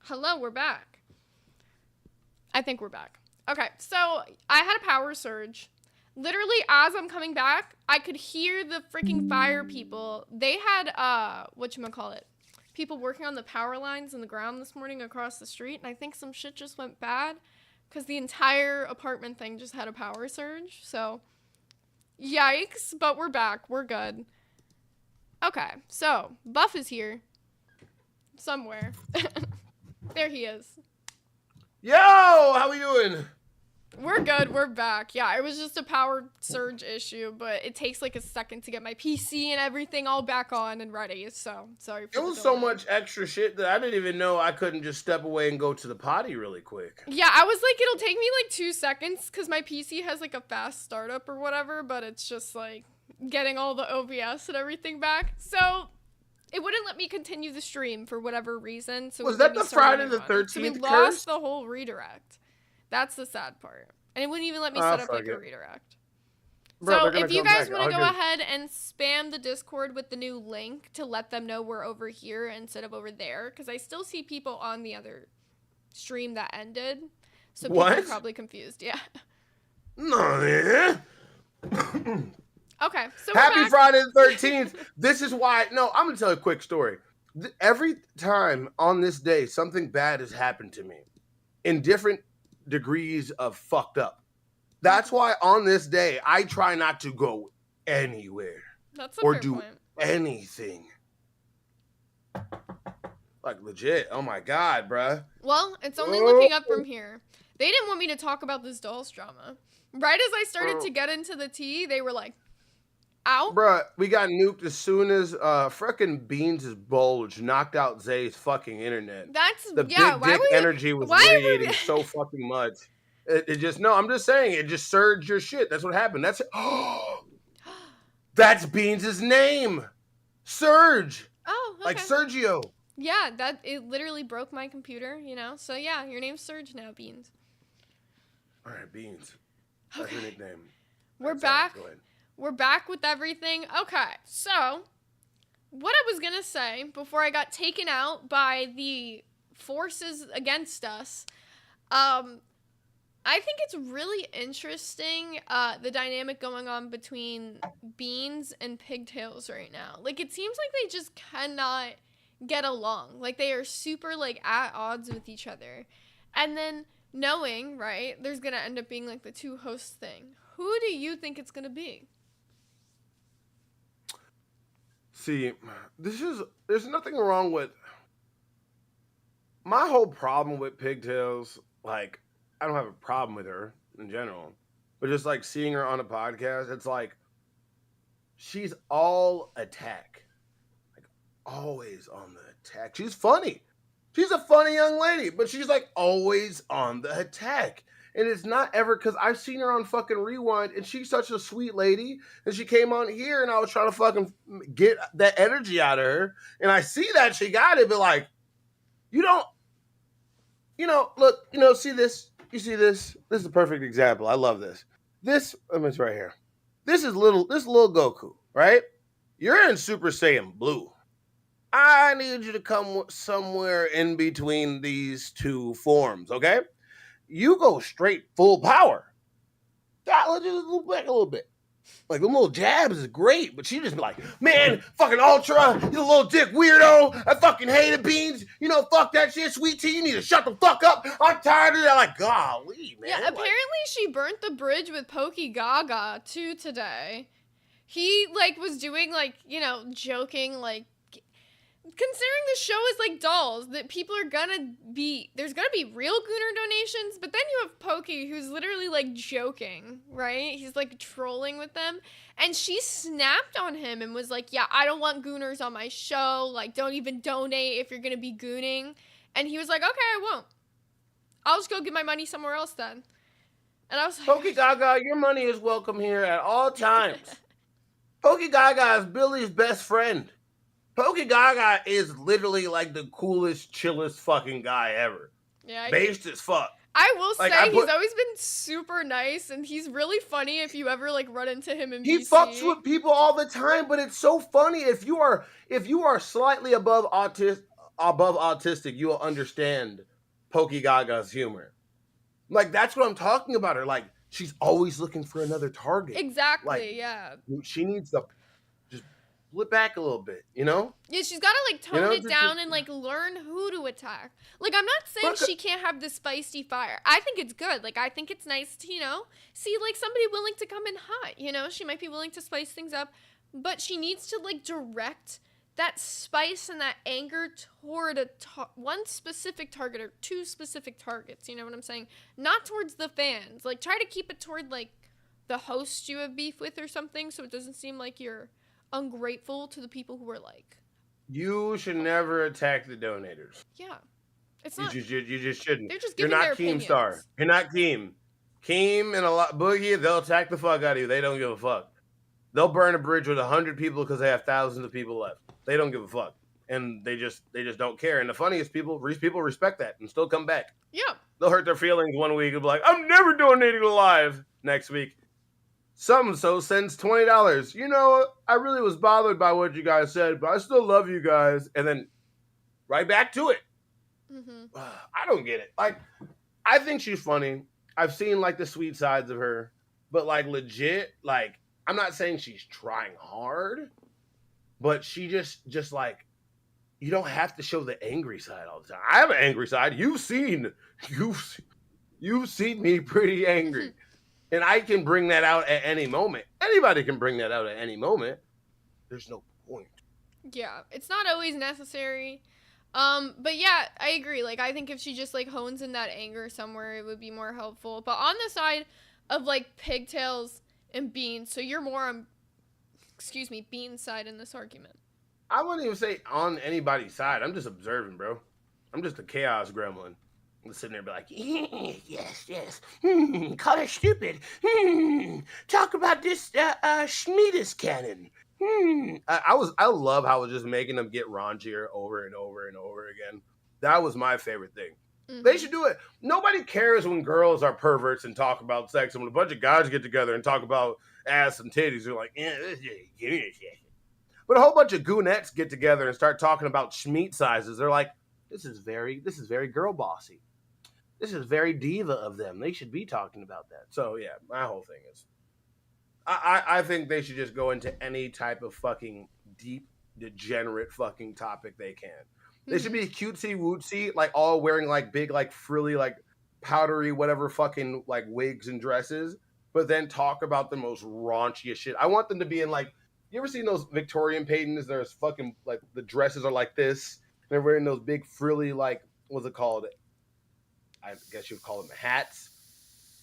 Hello, we're back. I think we're back. Okay, so I had a power surge. Literally, as I'm coming back, I could hear the freaking fire people. They had, whatchamacallit, people working on the power lines in the ground this morning across the street, and I think some shit just went bad because the entire apartment thing just had a power surge. So, yikes, but we're back. We're good. Okay, so Buff is here somewhere. There he is. Yo, how we doing? We're good. We're back. Yeah, it was just a power surge issue, but it takes like a second to get my PC and everything all back on and ready. So, sorry for It was so much extra shit that I didn't even know I couldn't just step away and go to the potty really quick. Yeah, I was like, it'll take me like 2 seconds because my PC has like a fast startup or whatever, but it's just like getting all the OBS and everything back. So, it wouldn't let me continue the stream for whatever reason. So was that the Friday the 13th so we curse? lost the whole redirect. That's the sad part. And it wouldn't even let me set up like a redirect. Bro, so if you guys want to go ahead and spam the Discord with the new link to let them know we're over here instead of over there, because I still see people on the other stream that ended. So people are probably confused. Yeah. No, yeah. Okay. So happy Friday the 13th. This is why. No, I'm going to tell you a quick story. Every time on this day, something bad has happened to me in different degrees of fucked up. That's why on this day I try not to go anywhere or do anything. Like legit. Oh my god, bruh. Well, it's only looking up from here. They didn't want me to talk about this dolls drama. Right as I started to get into the tea, they were like, ow. Bruh, we got nuked as soon as frickin' Beans' bulge knocked out Zay's fucking internet. That's, the big dick energy was radiating so fucking much. It just, no, I'm just saying, it just surged your shit. That's what happened. That's Beans' name. Surge. Oh, okay. Like Sergio. Yeah, it literally broke my computer, you know? So yeah, your name's Surge now, Beans. All right, Beans. That's your nickname. We're back. We're back with everything. Okay, so what I was going to say before I got taken out by the forces against us, I think it's really interesting, the dynamic going on between Beans and Pigtails right now. Like, it seems like they just cannot get along. Like, they are super, like, at odds with each other. And then knowing, right, there's going to end up being, like, the two hosts thing. Who do you think it's going to be? See, there's nothing wrong with my whole problem with Pigtails. Like, I don't have a problem with her in general, but just like seeing her on a podcast, it's like she's all attack, like always on the attack. She's funny. She's a funny young lady, but she's like always on the attack. And it's not ever, because I've seen her on fucking Rewind, and she's such a sweet lady, and she came on here, and I was trying to fucking get that energy out of her, and I see that she got it, but like, look, see this? You see this? This is a perfect example. I love this. It's right here. This little Goku, right? You're in Super Saiyan Blue. I need you to come somewhere in between these two forms, okay? You go straight full power. Let's just look back a little bit. Like, the little jabs is great, but she just be like, man, fucking Ultra, you little dick weirdo. I fucking hated Beans. Fuck that shit, Sweet Tea. You need to shut the fuck up. I'm tired of that. Like, golly, man. Yeah, apparently she burnt the bridge with Pokey Gaga, too, today. He, like, was doing, like, joking, like, considering the show is like dolls, that people are there's gonna be real Gooner donations, but then you have Pokey, who's literally like joking, right? He's like trolling with them, and she snapped on him and was like, yeah, I don't want Gooners on my show, like, don't even donate if you're gonna be gooning. And he was like, okay, I won't. I'll just go get my money somewhere else then. And I was like, Pokey Gaga, your money is welcome here at all times. Pokey Gaga is Billy's best friend. Pokey Gaga is literally like the coolest, chillest fucking guy ever. Yeah, based as fuck. I will say he's always been super nice, and he's really funny if you ever like run into him in BC. He fucks with people all the time, but it's so funny if you are slightly above above autistic, you will understand Pokey Gaga's humor. Like, that's what I'm talking about her. Like, she's always looking for another target. Exactly, like, yeah. She needs to just flip back a little bit, you know? Yeah, she's got to, like, tone You know, it down and, like, learn who to attack. Like, I'm not saying she can't have this feisty fire. I think it's good. Like, I think it's nice to, you know, see, like, somebody willing to come in hot, you know? She might be willing to spice things up, but she needs to, like, direct that spice and that anger toward one specific target or two specific targets, you know what I'm saying? Not towards the fans. Like, try to keep it toward, like, the host you have beef with or something, so it doesn't seem like you're ungrateful to the people who are like, you should never attack the donators. Yeah, it's not. You just shouldn't. They're just You're giving not their Keem opinions. Star. You're not Keem. Keem and a lot Boogie, they'll attack the fuck out of you. They don't give a fuck. They'll burn a bridge with 100 people because they have thousands of people left. They don't give a fuck, and they just don't care. And the funniest people respect that and still come back. Yeah, they'll hurt their feelings one week and be like, "I'm never donating live." Next week, so sends $20. You know, I really was bothered by what you guys said, but I still love you guys. And then right back to it. Mm-hmm. I don't get it. Like, I think she's funny. I've seen like the sweet sides of her, but like legit, like I'm not saying she's trying hard, but she just like, you don't have to show the angry side all the time. I have an angry side. You've seen me pretty angry. And I can bring that out at any moment. Anybody can bring that out at any moment. There's no point. Yeah, it's not always necessary. But yeah, I agree. Like, I think if she just, like, hones in that anger somewhere, it would be more helpful. But on the side of, like, pigtails and beans, so you're more on, Bean's side in this argument. I wouldn't even say on anybody's side. I'm just observing, bro. I'm just a chaos gremlin. I'm sitting there and be like, yes. Call her stupid. Talk about this Schmiedes cannon. I love how I was just making them get raunchier over and over and over again. That was my favorite thing. Mm-hmm. They should do it. Nobody cares when girls are perverts and talk about sex, and when a bunch of guys get together and talk about ass and titties, they're like, give me a shit. But a whole bunch of goonettes get together and start talking about schmeat sizes. They're like, this is very girl bossy. This is very diva of them. They should be talking about that. So yeah, my whole thing is, I think they should just go into any type of fucking deep, degenerate fucking topic they can. They should be cutesy wootsy, like all wearing like big, like frilly, like powdery, whatever fucking like wigs and dresses, but then talk about the most raunchiest shit. I want them to be in like, you ever seen those Victorian paintings? There's fucking like the dresses are like this. They're wearing those big frilly, like, what's it called? I guess you would call them hats.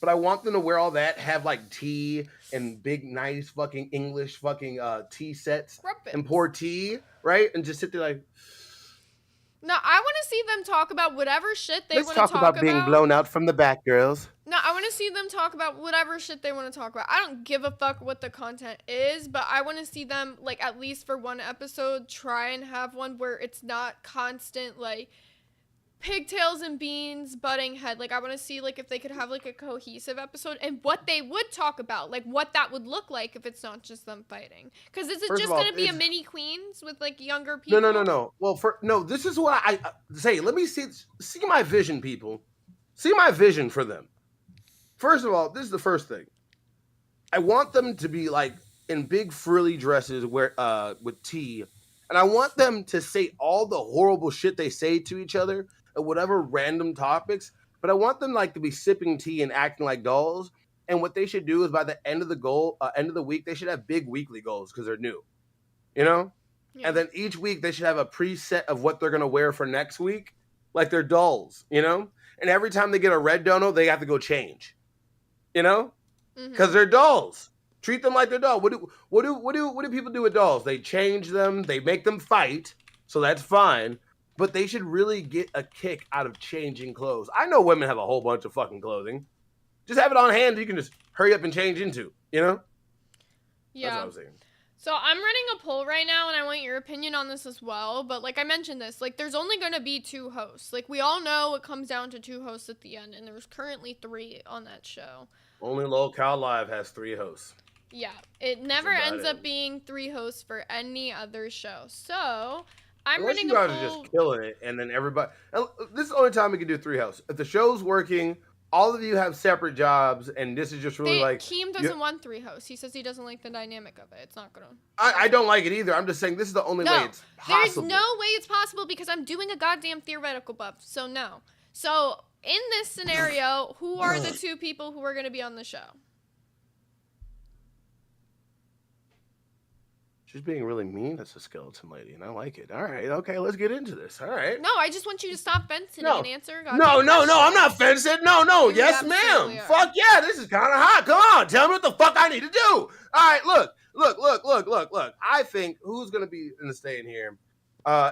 But I want them to wear all that, have like tea and big, nice fucking English fucking tea sets and pour tea, right? And just sit there like. No, I want to see them talk about whatever shit they want to talk about. Let's talk about being blown out from the back, girls. No, I want to see them talk about whatever shit they want to talk about. I don't give a fuck what the content is, but I want to see them, like, at least for one episode, try and have one where it's not constant, like, pigtails and beans butting head. Like, I want to see, like, if they could have, like, a cohesive episode and what they would talk about, like, what that would look like if it's not just them fighting. Because is it just going to be a mini Queens with, like, younger people? No. Well, this is what I say. Let me see my vision, people. See my vision for them. First of all, this is the first thing. I want them to be, like, in big frilly dresses with tea. And I want them to say all the horrible shit they say to each other at whatever random topics, but I want them like to be sipping tea and acting like dolls. And what they should do is by the end of the week, they should have big weekly goals because they're new, you know? Yeah. And then each week they should have a preset of what they're going to wear for next week. Like they're dolls, you know? And every time they get a red dono, they have to go change, you know? Because they're dolls. Treat them like they're dolls. What do people do with dolls? They change them. They make them fight. So that's fine. But they should really get a kick out of changing clothes. I know women have a whole bunch of fucking clothing. Just have it on hand. You can just hurry up and change into, you know? Yeah. That's what I was saying. So I'm running a poll right now, and I want your opinion on this as well. But like I mentioned this, like there's only going to be 2 hosts. Like we all know it comes down to 2 hosts at the end, and there's currently 3 on that show. Only Lol Cow Live has 3 hosts. Yeah, it never ends up being 3 hosts for any other show. So I'm Unless running you a guys are full. just killing it, and then everybody. This is the only time we can do three hosts. If the show's working, all of you have separate jobs, and this is just really like. Keem doesn't want three hosts. He says he doesn't like the dynamic of it. It's not gonna. I don't like it either. I'm just saying this is the only way it's possible. There's no way it's possible because I'm doing a goddamn theoretical buff. So no. So in this scenario, who are the two people who are going to be on the show? She's being really mean as a skeleton lady, and I like it. All right, okay, let's get into this. All right. No, I just want you to stop fencing and answer. No, I'm not fencing. No. You Yes, ma'am. are. Fuck yeah, this is kind of hot. Come on, tell me what the fuck I need to do. All right, look. I think who's gonna be in the staying here?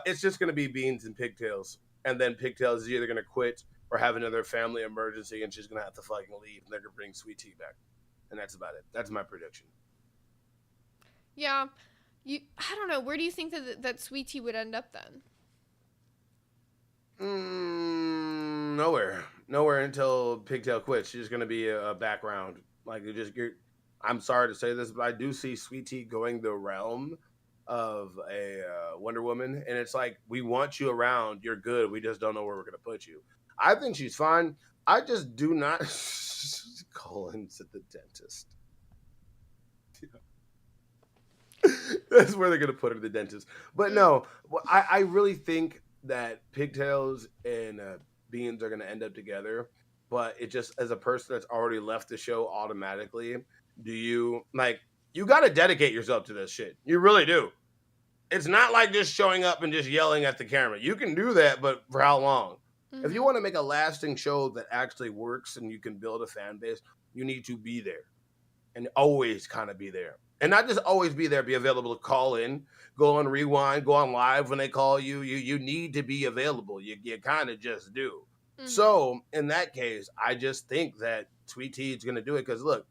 It's just gonna be Beans and Pigtails, and then Pigtails is either gonna quit or have another family emergency, and she's gonna have to fucking leave, and they're gonna bring Sweet Tea back, and that's about it. That's my prediction. Yeah. I don't know. Where do you think that Sweet Tea would end up then? Nowhere until Pigtail quits. She's gonna be a background. Like I'm sorry to say this, but I do see Sweet Tea going the realm of a Wonder Woman, and it's like we want you around. You're good. We just don't know where we're gonna put you. I think she's fine. I just do not. Colin's at the dentist. That's where they're gonna put her, the dentist. But no, I really think that Pigtails and Beans are gonna end up together. But it just, as a person that's already left the show automatically, you got to dedicate yourself to this shit. You really do. It's not like just showing up and just yelling at the camera. You can do that, but for how long? Mm-hmm. If you want to make a lasting show that actually works and you can build a fan base, you need to be there and always kind of be there. And not just always be there, be available to call in, go on Rewind, go on live when they call you. You need to be available. You kind of just do. Mm-hmm. So in that case, I just think that Sweet Tea is going to do it. Because look,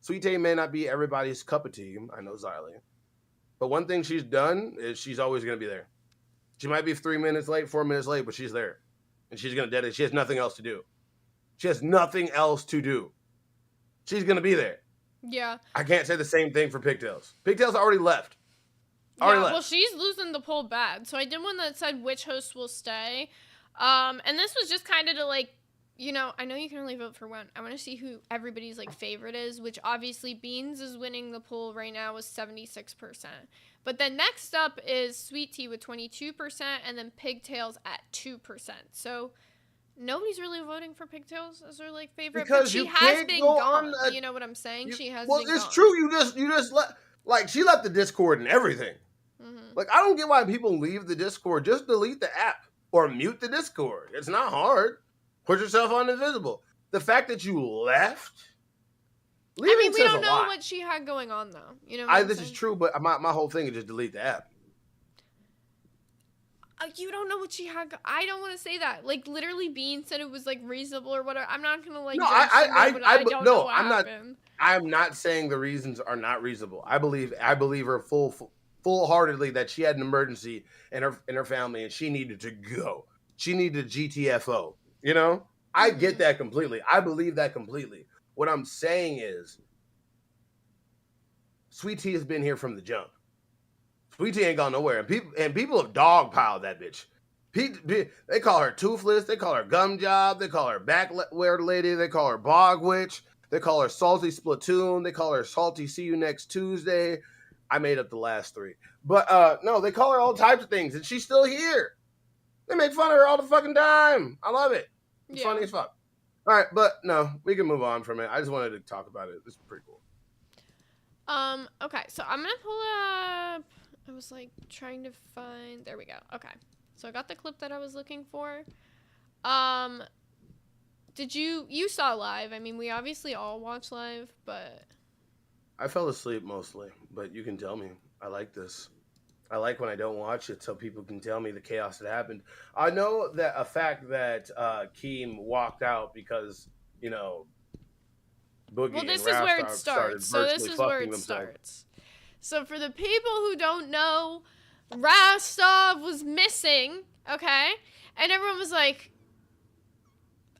Sweet Tea may not be everybody's cup of tea. I know Xylee. But one thing she's done is she's always going to be there. She might be 3 minutes late, 4 minutes late, but she's there. And she's going to dedicate. She has nothing else to do. She's going to be there. Yeah. I can't say the same thing for Pigtails. Pigtails already left. Well, she's losing the poll bad. So I did one that said which host will stay. And this was just kind of to I know you can only vote for one. I want to see who everybody's favorite is, which obviously Beans is winning the poll right now with 76%. But then next up is Sweet Tea with 22% and then Pigtails at 2%. So nobody's really voting for Pigtails as their favorite, because but she has been gone. You know what I'm saying? She has been gone. Well, it's true. You just let she left the Discord and everything. Mm-hmm. I don't get why people leave the Discord. Just delete the app or mute the Discord. It's not hard. Put yourself on invisible. The fact that you left. We don't know what she had going on though. You know. This is true, but my whole thing is just delete the app. You don't know what she had. I don't want to say that. Literally, Bean said it was reasonable or whatever. I'm not gonna No, I don't know what happened. I'm not saying the reasons are not reasonable. I believe her full-heartedly that she had an emergency in her family and she needed to go. She needed GTFO. You know, I get that completely. I believe that completely. What I'm saying is, Sweet Tea has been here from the jump. Sweet Tea ain't gone nowhere, and people have dogpiled that bitch. They call her Toothless. They call her Gum Job. They call her Backwear Lady. They call her Bog Witch. They call her Salty Splatoon. They call her Salty See You Next Tuesday. I made up the last three, but no, they call her all types of things, and she's still here. They make fun of her all the fucking time. I love it. It's funny as fuck. All right, but no, we can move on from it. I just wanted to talk about it. This is pretty cool. Okay, so I'm gonna pull up. I was trying to find. There we go. Okay, so I got the clip that I was looking for. Did you saw live? We obviously all watch live, but I fell asleep mostly. But you can tell me. I like this. I like when I don't watch it so people can tell me the chaos that happened. I know that a fact that Keem walked out because, Boogie and Rasto is where it starts. So this is where it starts. So for the people who don't know, Rastov was missing, okay? And everyone was like,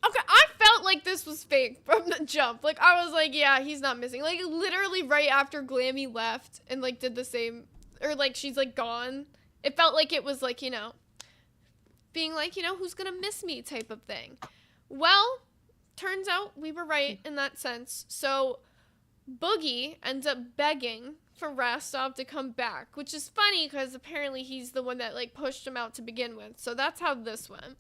okay, I felt like this was fake from the jump. I was like, yeah, he's not missing. Literally right after Glammy left and, did the same... Or, she's, gone. It felt like it was like, being like, who's going to miss me type of thing. Well, turns out we were right in that sense. So Boogie ends up begging for Rastov to come back, which is funny because apparently he's the one that like pushed him out to begin with. So that's how this went.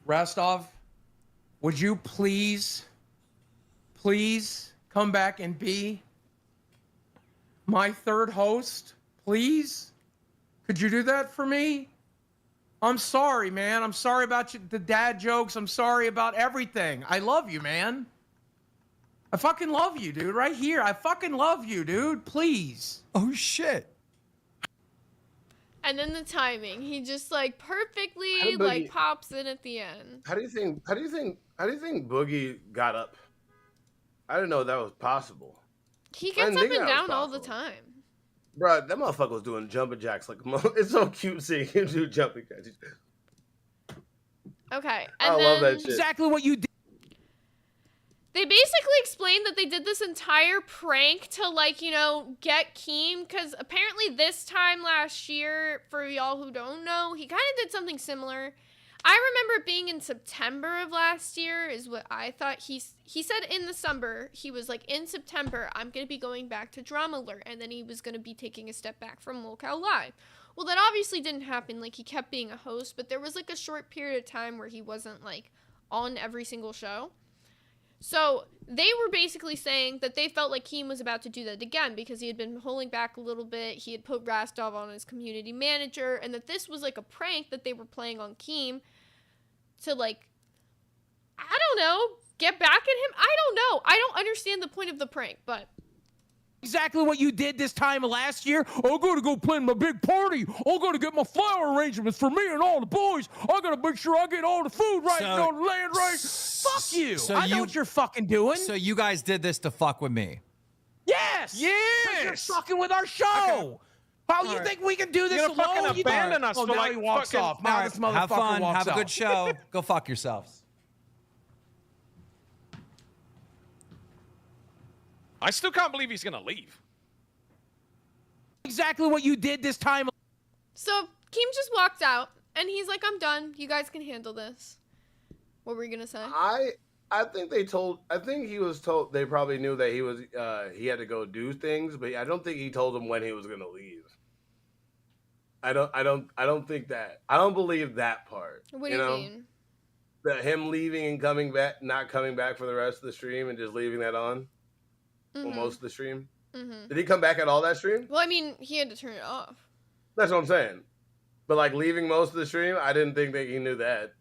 Rastov, would you please come back and be my third host, please? Could you do that for me? I'm sorry, man. I'm sorry about the dad jokes. I'm sorry about everything. I love you, man. I fucking love you, dude. Right here. I fucking love you, dude. Please. Oh, shit. And then the timing. He just like perfectly like pops in at the end. How do you think Boogie got up? I didn't know that was possible. He gets up and down all the time. Bro, that motherfucker was doing jumping jacks like it's so cute seeing him do jumping jacks. Okay, I love that shit. Exactly what you did. They basically explained that they did this entire prank to, like, get Keem, because apparently this time last year, for y'all who don't know, he kind of did something similar. I remember it being in September of last year is what I thought. He said in the summer, he was like, in September, I'm going to be going back to Drama Alert, and then he was going to be taking a step back from Locale Live. Well, that obviously didn't happen. Like, he kept being a host, but there was, like, a short period of time where he wasn't, like, on every single show. So they were basically saying that they felt like Keem was about to do that again because he had been holding back a little bit. He had put Rastov on as community manager, and that this was like a prank that they were playing on Keem to, like, I don't know, get back at him. I don't know. I don't understand the point of the prank, but Exactly what you did this time last year. I'm going to go plan my big party. I'm going to get my flower arrangements for me and all the boys. I got to make sure I get all the food right and all the land right. Fuck you. I know what you're fucking doing. So you guys did this to fuck with me? Yes. Yes. You're fucking with our show. Okay. How you think we can do this alone? Fucking abandon us for now like he walks fucking, off. Now this motherfucker have fun. walks Have off. a good show. Go fuck yourselves. I still can't believe he's gonna leave. Exactly what you did this time. So Keem just walked out, and he's like, "I'm done. You guys can handle this." What were you gonna say? I think he was told. They probably knew that he had to go do things, but I don't think he told them when he was gonna leave. I don't think that. I don't believe that part. What do you mean? That him leaving and coming back, not coming back for the rest of the stream and just leaving that on. Mm-hmm. Well, most of the stream. Mm-hmm. Did he come back at all that stream? Well, I mean, he had to turn it off. That's what I'm saying. But like leaving most of the stream, I didn't think that he knew that.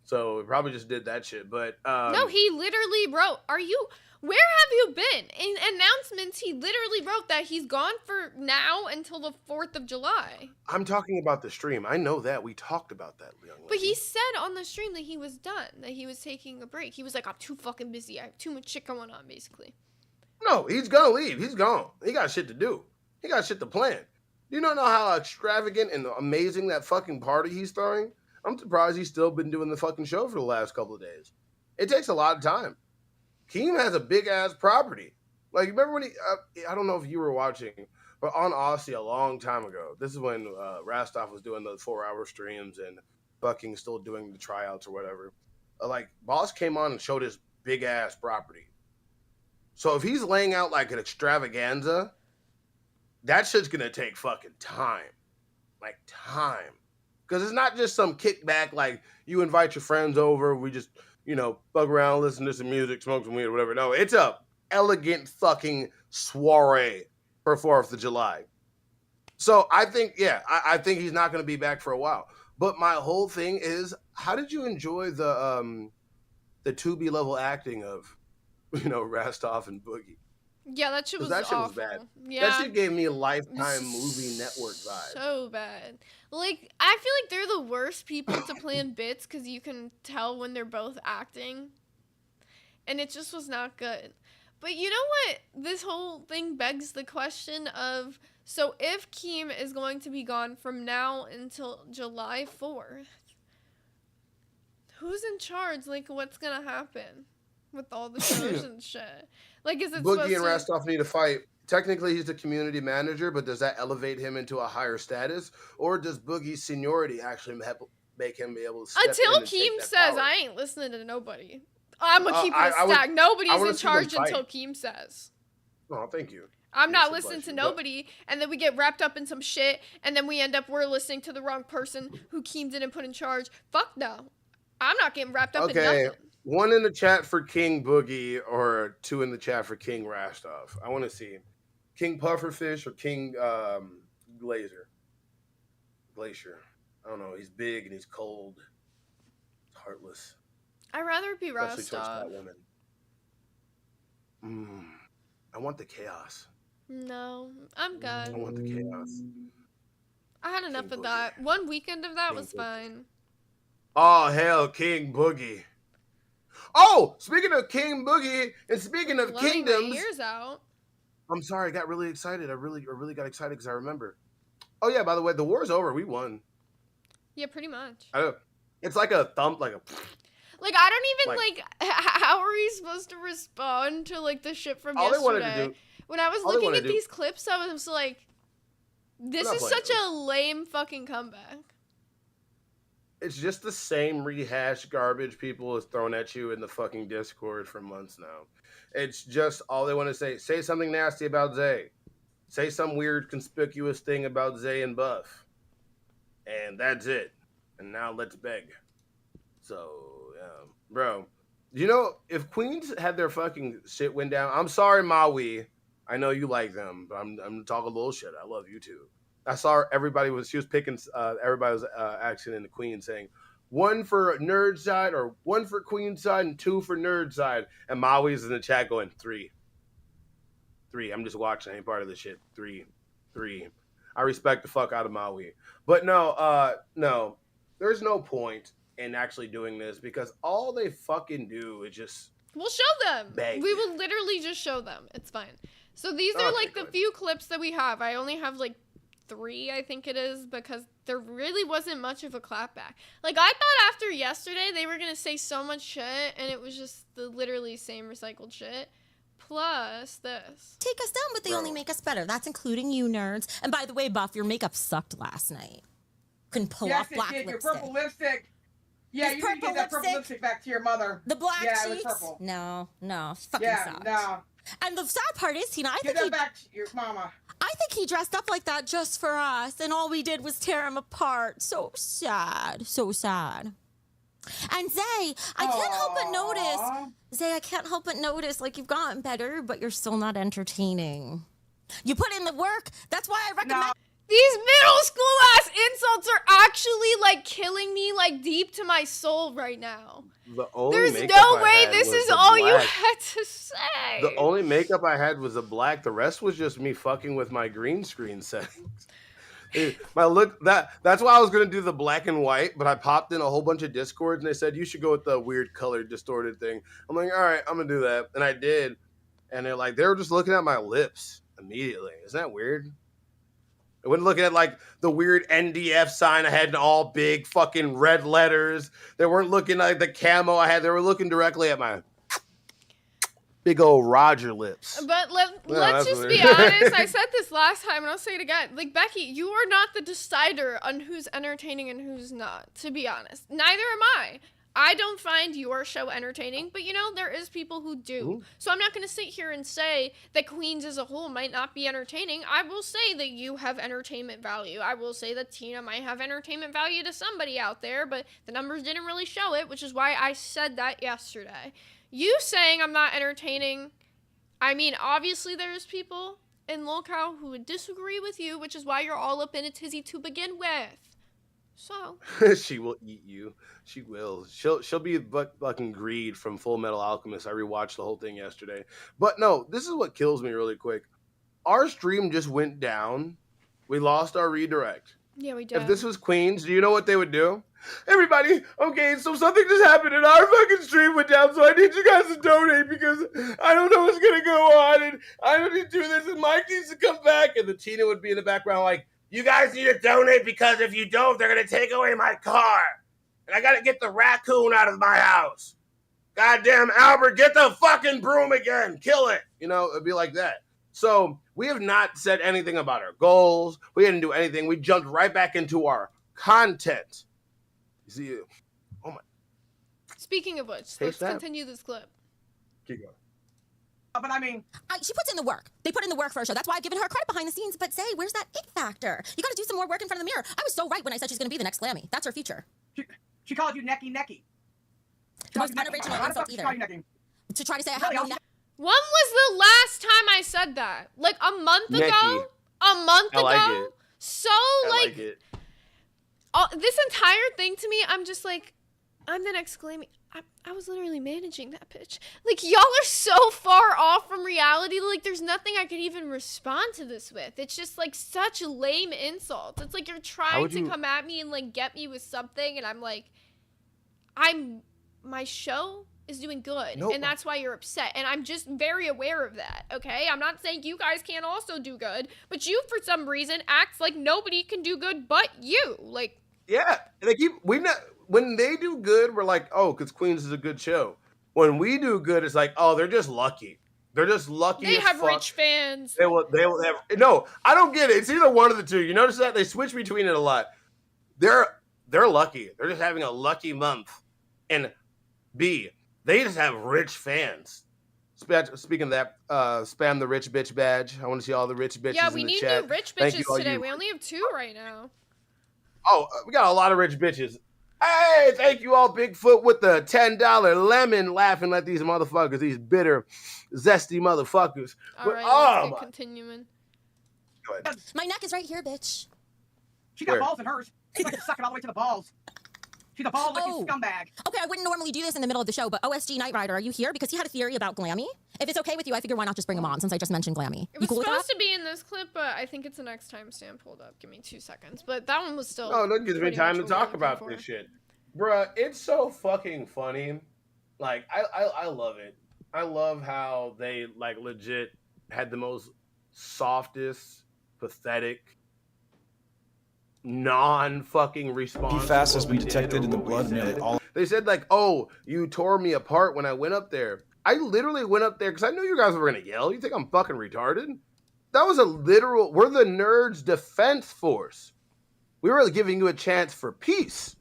So he probably just did that shit. But no, he literally wrote, where have you been? In announcements, he literally wrote that he's gone for now until the 4th of July. I'm talking about the stream. I know that. We talked about that, young lady. But he said on the stream that he was done, that he was taking a break. He was like, I'm too fucking busy. I have too much shit going on, basically. No, he's gonna leave. He's gone. He got shit to do. He got shit to plan. You don't know how extravagant and amazing that fucking party he's throwing? I'm surprised he's still been doing the fucking show for the last couple of days. It takes a lot of time. Keem has a big ass property. Like, remember when I don't know if you were watching, but on Aussie a long time ago, this is when Rastov was doing the 4-hour streams and fucking still doing the tryouts or whatever. Like, Boss came on and showed his big ass property. So if he's laying out like an extravaganza, that shit's gonna take fucking time. Like, time. Because it's not just some kickback like you invite your friends over, we just, bug around, listen to some music, smoke some weed or whatever. No, it's a elegant fucking soiree for 4th of July. So I think, I think he's not gonna be back for a while. But my whole thing is, how did you enjoy the 2B level acting of Rastov and Boogie? Yeah, that shit was That shit awful. was bad. Yeah. That shit gave me a Lifetime movie network vibe. So bad. Like, I feel like they're the worst people to plan bits because you can tell when they're both acting. And it just was not good. But you know what? This whole thing begs the question of, so if Keem is going to be gone from now until July 4th, who's in charge? Like, what's going to happen? with all the shows and shit. Like, is it Boogie and supposed to... Rasto need to fight. Technically, he's the community manager, but does that elevate him into a higher status, or does Boogie's seniority actually make him be able to step in Until and take Keem that says, power? I ain't listening to nobody. I'm gonna keep it a would- stack. Nobody's wanna in see them charge fight. until Keem says. Oh, thank you. I'm not Yes, listening to but- nobody, and then we get wrapped up in some shit, and then we're listening to the wrong person who Keem didn't put in charge. Fuck no. I'm not getting wrapped up in Okay, nothing. 1 in the chat for King Boogie, or 2 in the chat for King Rastov. I want to see King Pufferfish or King Glacier. I don't know. He's big and he's cold. Heartless. I'd rather be Especially towards Rostov. that woman. I want the chaos. No, I'm I good. want the chaos. I had enough King of Boogie. that. One weekend of that King was Boogie. fine. Oh, hell, King Boogie. Oh, speaking of King Boogie and speaking of Blowing my kingdoms, ears out. I'm sorry, I got really excited. I really got excited because I remember. Oh yeah, by the way, the war's over. We won. Yeah, pretty much. It's like a thump, like a. Like, I don't even, how are we supposed to respond to, like, the shit from All they wanted yesterday? to do. When I was all they looking wanna at do- these clips, I was like, this not is playing such a lame fucking comeback. It's just the same rehashed garbage people is thrown at you in the fucking Discord for months now. It's just all they want to say. Say something nasty about Zay. Say some weird conspicuous thing about Zay and Buff. And that's it. And now let's beg. So, bro. You know, if Queens had their fucking shit went down, I'm sorry, Maui. I know you like them, but I'm talking a little shit. I love you too. I saw she was picking, everybody was acting in the Queen saying 1 for nerd side or 1 for Queen side and 2 for nerd side. And Maui's in the chat going 3. I'm just watching. I ain't part of this shit. 3. I respect the fuck out of Maui. But no, there's no point in actually doing this because all they fucking do is just We'll show them. beg. We will literally just show them. It's fine. So these are Okay, like the good. few clips that we have. I only have like 3, I think it is, because there really wasn't much of a clapback. Like, I thought after yesterday they were gonna say so much shit, and it was just the literally same recycled shit. Plus this. Take us down, but they only make us better. That's including you nerds. And by the way, Buff, your makeup sucked last night. Couldn't pull off black Your lipstick. purple lipstick. Yeah, This you need to purple get that purple lipstick? lipstick back to your mother. The black Yeah, it was cheeks? purple. No, fucking Yeah, sucked. no. And the sad part is, I Get think that back to your mama. I think he dressed up like that just for us, and all we did was tear him apart. So sad, so sad. And Zay, I can't help but notice. Zay, I can't help but notice, like, you've gotten better, but you're still not entertaining. You put in the work. That's why I recommend. No. These middle school ass insults are actually like killing me like deep to my soul right now. The only There's makeup no I way had this was is the all you black. had to say. The only makeup I had was the black. The rest was just me fucking with my green screen settings. My look that's why I was gonna do the black and white, but I popped in a whole bunch of Discords and they said you should go with the weird colored distorted thing. I'm like, all right, I'm gonna do that, and I did. And they were just looking at my lips immediately. Isn't that weird? They wasn't looking at like the weird NDF sign I had in all big fucking red letters. They weren't looking like the camo I had. They were looking directly at my big old Roger lips. But let's that's just weird. be honest. I said this last time, and I'll say it again. Like, Becky, you are not the decider on who's entertaining and who's not, to be honest. Neither am I. I don't find your show entertaining, but, there is people who do. Ooh. So I'm not going to sit here and say that Queens as a whole might not be entertaining. I will say that you have entertainment value. I will say that Tina might have entertainment value to somebody out there, but the numbers didn't really show it, which is why I said that yesterday. You saying I'm not entertaining, I mean, obviously there's people in locale who would disagree with you, which is why you're all up in a tizzy to begin with. So She will eat you. She will. She'll be fucking Greed from Full Metal Alchemist. I rewatched the whole thing yesterday. But no, this is what kills me really quick. Our stream just went down. We lost our redirect. yeah, we did. If this was Queens, do you know what they would do? Everybody, okay, so something just happened and our fucking stream went down, so I need you guys to donate because I don't know what's gonna go on and I don't need to do this and Mike needs to come back. And the Tina would be in the background like, you guys need to donate because if you don't, they're gonna take away my car. And I gotta get the raccoon out of my house. goddamn Albert, get the fucking broom again, kill it. You know, it'd be like that. So we have not said anything about our goals. We didn't do anything. We jumped right back into our content. You see, oh my. Speaking of which, let's continue this clip. Keep going. But I mean, she puts in the work. They put in the work for a show. That's why I've given her credit behind the scenes. But Zay, where's that it factor? You got to do some more work in front of the mirror. I was so right when I said she's going to be the next Glammy. That's her future. she called you necky. The most unoriginal insult either. To try to say I have no neck. When was the last time I said that? Like a month ago? A month ago? Like it. So like it. This entire thing to me, I'm just like, I'm the next Glammy. I was literally managing that pitch. Like, y'all are so far off from reality. Like, there's nothing I could even respond to this with. It's just, like, such lame insults. It's like you're trying to come at me and, like, get me with something. And I'm like, my show is doing good. Nope. And that's why you're upset. And I'm just very aware of that, okay? I'm not saying you guys can't also do good. But you, for some reason, acts like nobody can do good but you. Like, yeah. They keep, when they do good, we're like, oh, because Queens is a good show. When we do good, it's like, oh, they're just lucky. They're just lucky. They have rich fans. They will have. No, I don't get it. It's either one of the two. You notice that they switch between it a lot. They're lucky. They're just having a lucky month. And B, they just have rich fans. Speaking of that, spam the rich bitch badge. I want to see all the rich bitches. Yeah, we in the need chat. new rich bitches today. We only have 2 right now. Oh, we got a lot of rich bitches. Hey, thank you all, Bigfoot, with the $10 lemon, laughing at these motherfuckers, these bitter, zesty motherfuckers. All right, let's get continuing. Go ahead. My neck is right here, bitch. She got balls in hers. She's like to suck it all the way to the balls. She's a ball-licking scumbag. Okay, I wouldn't normally do this in the middle of the show, but OSG Knight Rider, are you here? Because he had a theory about Glammy. If it's okay with you, I figure why not just bring him on, since I just mentioned Glammy. It was supposed to be in this clip, but I think it's the next timestamp. Hold up, give me 2 seconds. But that one was still. No, that gives me time to talk about this shit. Bruh, it's so fucking funny. Like, I love it. I love how they, like, legit had the most softest, pathetic, non-fucking response. PFAS has been detected in the blood. They said, like, oh, you tore me apart when I went up there. I literally went up there because I knew you guys were going to yell. You think I'm fucking retarded? That was a literal, we're the Nerds Defense Force. We were giving you a chance for peace.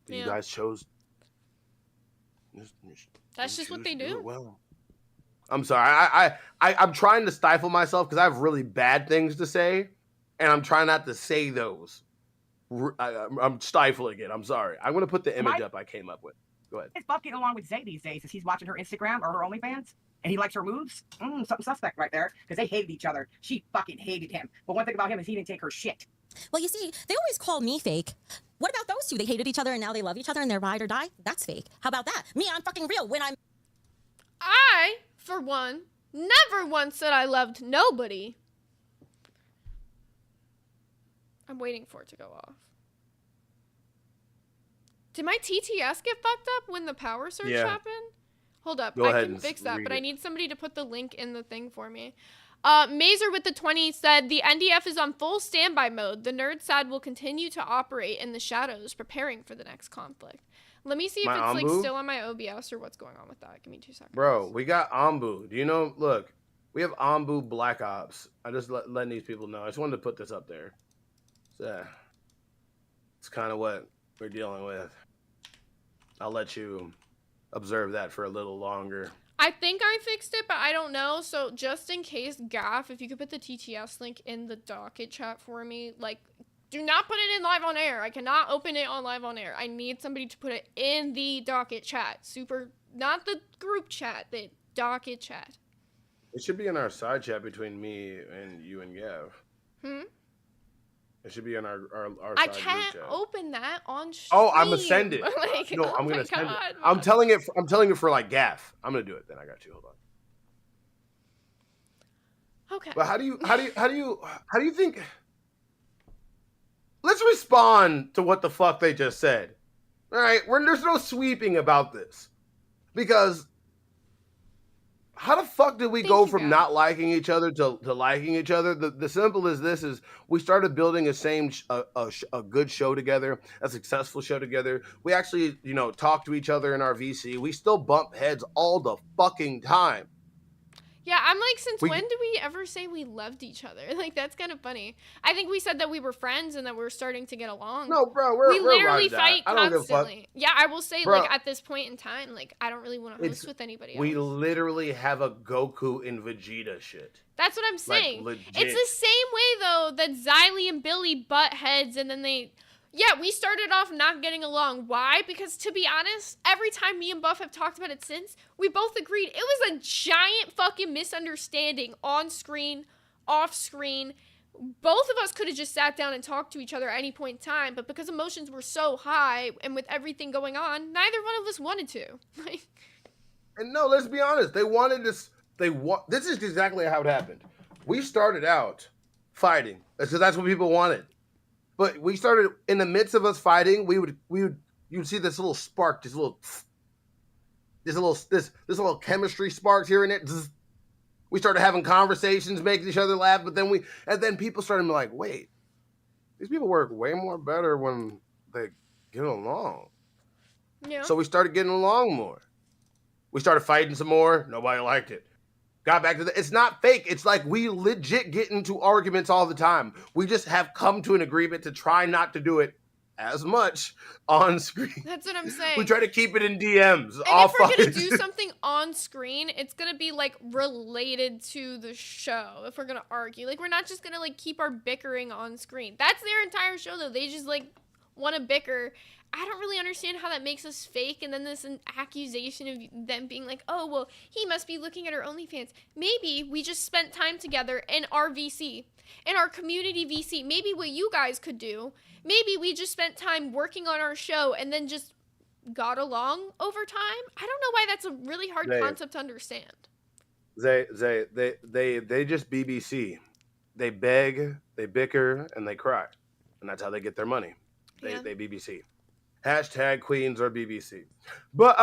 You guys chose. That's just what they do. Well, I'm sorry. I'm trying to stifle myself because I have really bad things to say, and I'm trying not to say those. I'm stifling it. I'm sorry. I'm going to put the image up I came up with. Go ahead. Is Buff getting along with Zay these days? Is he's watching her Instagram or her OnlyFans? And he likes her moves? Something suspect right there. Because they hated each other. She fucking hated him. But one thing about him is he didn't take her shit. Well, you see, they always call me fake. What about those two? They hated each other and now they love each other and they're ride or die? That's fake. How about that? Me, I'm fucking real when I'm... I, for one, never once said I loved nobody. I'm waiting for it to go off. Did my TTS get fucked up when the power surge happened? Hold up. I can fix that, but I need somebody to put the link in the thing for me. Mazer with the 20 said, the NDF is on full standby mode. The nerd sad will continue to operate in the shadows, preparing for the next conflict. Let me see if it's like still on my OBS or what's going on with that. Give me 2 seconds. Bro, we got Ambu. Do you know? Look, we have Ambu Black Ops. I just letting these people know. I just wanted to put this up there. So, it's kind of what we're dealing with. I'll let you observe that for a little longer. I think I fixed it, but I don't know. So just in case, Gaff, if you could put the TTS link in the docket chat for me, like, do not put it in live on air. I cannot open it on live on air. I need somebody to put it in the docket chat. Not the group chat, the docket chat. It should be in our side chat between me and you and Gav. It should be in our I side can't group chat. open that on stream. Oh, I'm gonna send it. Like, no, I'm gonna send it. God, I'm telling it for like Gaff. I'm gonna do it. Then I got you. Hold on. Okay. But how do you think? Let's respond to what the fuck they just said. All right, there's no sweeping about this because How the fuck did we Thank go you, from guys. not liking each other to liking each other? The simple as this is we started building a good show together, a successful show together. We actually, you know, talk to each other in our VC. We still bump heads all the fucking time. Yeah, I'm like, since We- when did we ever say we loved each other? Like, that's kind of funny. I think we said that we were friends and that we were starting to get along. No, bro, we we're literally right fight I don't give a fuck. constantly. Yeah, I will say, Bro, like, at this point in time, like, I don't really want to host with anybody else. We literally have a Goku and Vegeta shit. That's what I'm saying. Like, legit. It's the same way, though, that Xylee and Billy butt heads, and then they... Yeah, we started off not getting along. Why? Because, to be honest, every time me and Buff have talked about it since, we both agreed it was a giant fucking misunderstanding on screen, off screen. Both of us could have just sat down and talked to each other at any point in time, but because emotions were so high, and with everything going on, neither one of us wanted to. And no, let's be honest. They wanted this. This is exactly how it happened. We started out fighting, so that's what people wanted. But we started in the midst of us fighting. You'd see this little spark, this little chemistry sparks here and there. We started having conversations, making each other laugh. But then people started to be like, wait, these people work way more better when they get along. Yeah. So we started getting along more. We started fighting some more. Nobody liked it. Got back to it's not fake. It's like we legit get into arguments all the time. We just have come to an agreement to try not to do it as much on screen. That's what I'm saying. We try to keep it in DMs. And if we're going to do something on screen, it's going to be, like, related to the show, if we're going to argue. Like, we're not just going to, like, keep our bickering on screen. That's their entire show, though. They just, like, want to bicker. I don't really understand how that makes us fake, and then there's an accusation of them being like, oh, well, he must be looking at our OnlyFans. Maybe we just spent time together in our VC, in our community VC. Maybe what you guys could do, maybe we just spent time working on our show and then just got along over time. I don't know why that's a really hard concept to understand. They just BBC. They beg, they bicker, and they cry. And that's how they get their money. They BBC. Hashtag Queens or BBC. But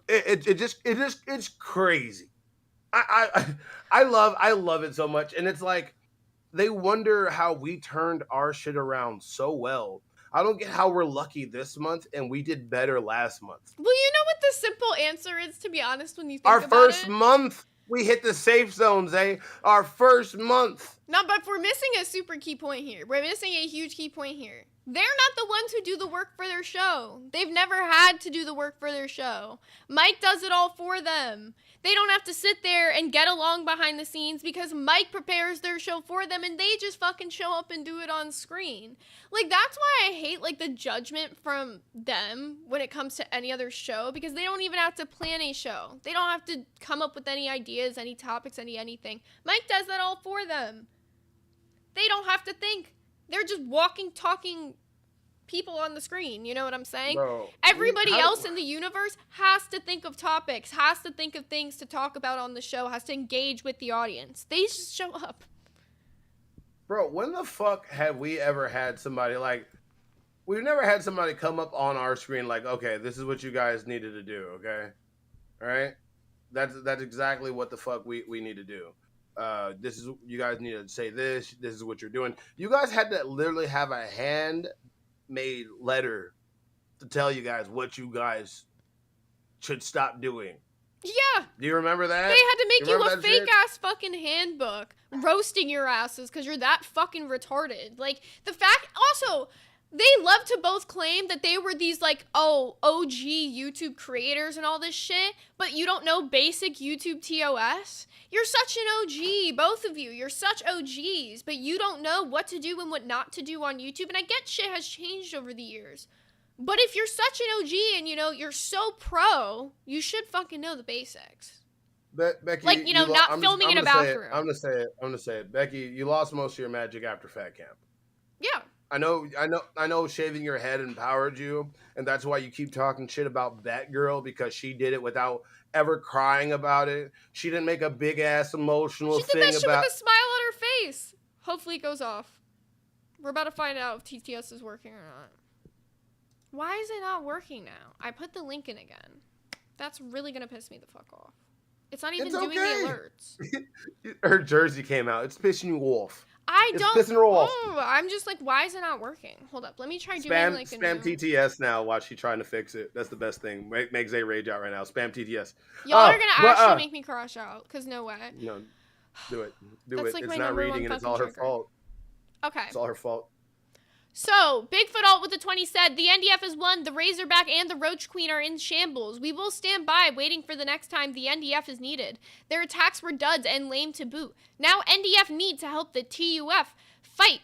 it's crazy. I love it so much. And it's like they wonder how we turned our shit around so well. I don't get how we're lucky this month and we did better last month. Well, you know what the simple answer is, to be honest, when you think our about first it? month, we hit the safe zones, Our first month. No, but we're missing a super key point here. We're missing a huge key point here. They're not the ones who do the work for their show. They've never had to do the work for their show. Mike does it all for them. They don't have to sit there and get along behind the scenes because Mike prepares their show for them and they just fucking show up and do it on screen. Like, that's why I hate, like, the judgment from them when it comes to any other show, because they don't even have to plan a show. They don't have to come up with any ideas, any topics, anything. Mike does that all for them. They don't have to think. They're just walking, talking people on the screen. You know what I'm saying? Bro, everybody else in the universe has to think of topics, has to think of things to talk about on the show, has to engage with the audience. They just show up. Bro, when the fuck have we ever had somebody like, we've never had somebody come up on our screen like, okay, this is what you guys needed to do, okay? All right? That's exactly what the fuck we need to do. This is, you guys need to say this is what you're doing. You guys had to literally have a handmade letter to tell you guys what you guys should stop doing. Yeah. Do you remember that? They had to make you a fake shit? ass fucking handbook roasting your asses because you're that fucking retarded. Like, the fact, also, they love to both claim that they were these, like, OG YouTube creators and all this shit, but you don't know basic YouTube TOS? You're such an OG, both of you. You're such OGs, but you don't know what to do and what not to do on YouTube. And I get shit has changed over the years. But if you're such an OG and, you know, you're so pro, you should fucking know the basics. Becky, like, you know, not filming in a bathroom. I'm gonna say it. Becky, you lost most of your magic after Fat Camp. Yeah. I know shaving your head empowered you, and that's why you keep talking shit about Batgirl, because she did it without ever crying about it. She didn't make a big ass emotional thing about. She did that shit with a smile on her face. Hopefully it goes off. We're about to find out if TTS is working or not. Why is it not working now? I put the link in again. That's really gonna piss me the fuck off. It's not even It's doing okay. the alerts. Her jersey came out. It's pissing you off. It's don't. Pissing her off. Oh, I'm just like, why is it not working? Hold up, let me try doing like a spam new... TTS now while she's trying to fix it. That's the best thing. Make Zay rage out right now. Spam TTS. Y'all are gonna actually make me crash out, cause no way. No, do it. Do That's it. like It's my not number reading, one and it's fucking all her trigger. fault. Okay. It's all her fault. So, Bigfoot Alt with the 20 said, the NDF has won. The Razorback and the Roach Queen are in shambles. We will stand by waiting for the next time the NDF is needed. Their attacks were duds and lame to boot. Now NDF need to help the TUF find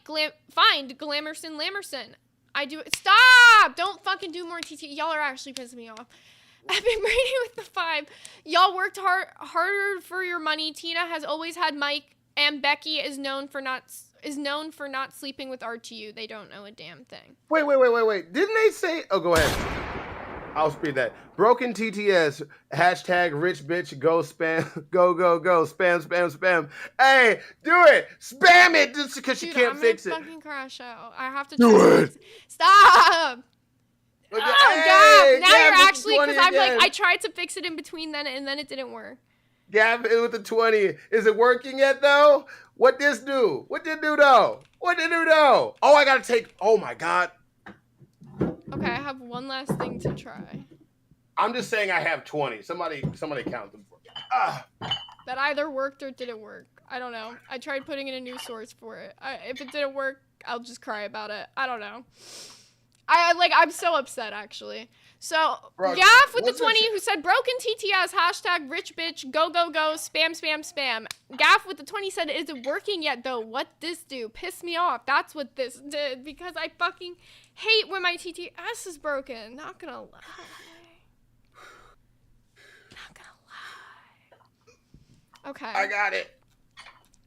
Glamerson Lamerson. Stop! Don't fucking do more TT. Y'all are actually pissing me off. Epic Brady with the 5. Y'all worked harder for your money. Tina has always had Mike, and Becky is known for not sleeping with RTU. They don't know a damn thing. Wait. Didn't they say? Oh, go ahead. I'll speed that. Broken TTS. Hashtag rich bitch. Go spam. Go. Spam. Hey, do it. Spam it just because she can't fix it. I'm gonna fucking crash out. I have to Do it. Stop. Hey, God. Now Gab you're with actually, because 20 I'm again. like, I tried to fix it in between then, and then it didn't work. Gab with the 20. Is it working yet though? What this do? What did it do though? Oh, I gotta take. Oh my God. Okay, I have one last thing to try. I'm just saying I have 20. Somebody count them for me. That either worked or didn't work. I don't know. I tried putting in a new source for it. If it didn't work, I'll just cry about it. I don't know. I'm so upset actually. So Gaff with the 20 who said broken TTS hashtag rich bitch go spam. Gaff with the 20 said, is it working yet though? What this do? Piss me off. That's what this did, because I fucking hate when my TTS is broken. Not gonna lie. Okay. I got it.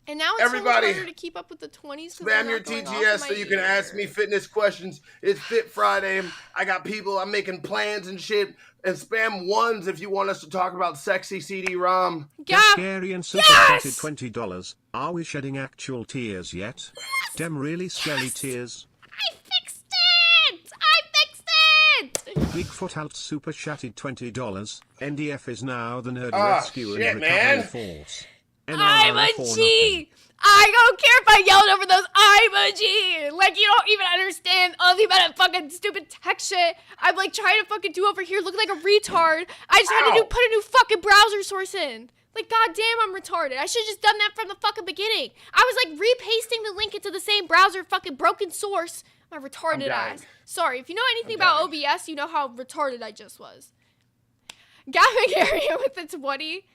And now it's Everybody, so harder to keep up with the 20s. Spam your TTS so you can ask me fitness questions. It's Fit Friday. I got people. I'm making plans and shit. And spam ones if you want us to talk about sexy CD-ROM. Scary and super chatted $20. Are we shedding actual tears yet? Dem really scary tears. I fixed it! Bigfoot Alt super chatted $20. NDF is now the nerd rescue and recovery man. force. I'm a G! I don't care if I yelled over those. I'm a G! Like, you don't even understand all the amount of fucking stupid tech shit I'm like trying to fucking do over here, looking like a retard. I just had to put a new fucking browser source in. Like, goddamn, I'm retarded. I should have just done that from the fucking beginning. I was like repasting the link into the same browser fucking broken source. My retarded ass. Sorry, if you know anything about OBS, you know how retarded I just was. Gavin area with the 20.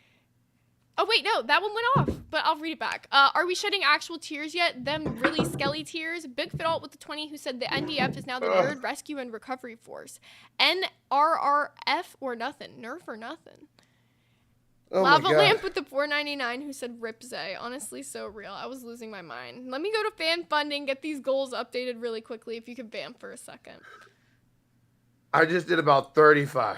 Oh, wait, no, that one went off, but I'll read it back. Are we shedding actual tears yet? Them really skelly tears. Bigfoot Alt with the 20 who said the NDF is now the Nerd Rescue and Recovery Force. NRRF or nothing. Nerf or nothing. Oh Lava Lamp with the 499 who said Rip Zay. Honestly, so real. I was losing my mind. Let me go to fan funding, get these goals updated really quickly if you could vamp for a second. I just did about 35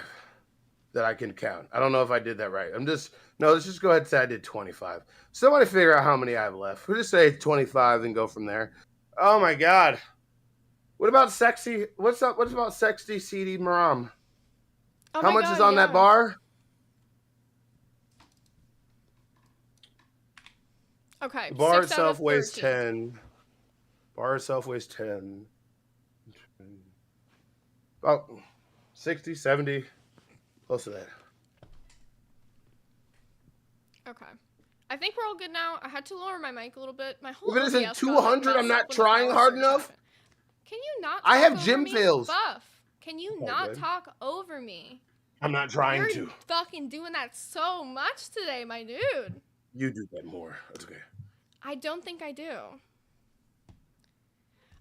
that I can count. I don't know if I did that right. Let's just go ahead and say I did 25. Somebody figure out how many I have left. We'll just say 25 and go from there. Oh my God. What about sexy? What's about sexy CD-ROM? Oh how much is on that bar? Okay. The bar itself weighs 10. Bar itself weighs 10. About 60, 70. Close to that. Okay. I think we're all good now. I had to lower my mic a little bit. My whole If it isn't OBS 200, I'm not trying hard enough. Can you not talk I have over gym me? fails. Buff. Can you not good. talk over me? I'm not trying You're to. fucking doing that so much today, my dude. You do that more. That's okay. I don't think I do.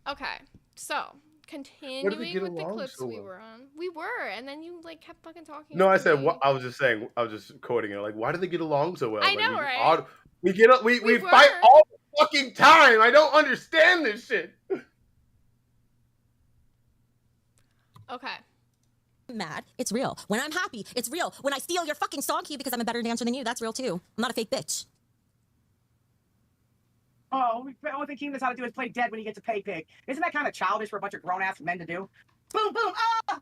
Okay, so continuing with the clips we were on. We were, and then you like kept fucking talking. No, I over said me. what I was just saying. I was just quoting it. Like, why do they get along so well? I Like, know, right? We fight all the fucking time. I don't understand this shit. Okay. Mad, it's real. When I'm happy, it's real. When I steal your fucking song key because I'm a better dancer than you, that's real too. I'm not a fake bitch. Oh, the only thing he knows how to do is play dead when he gets a pay pig. Isn't that kind of childish for a bunch of grown-ass men to do? Boom, boom, ah!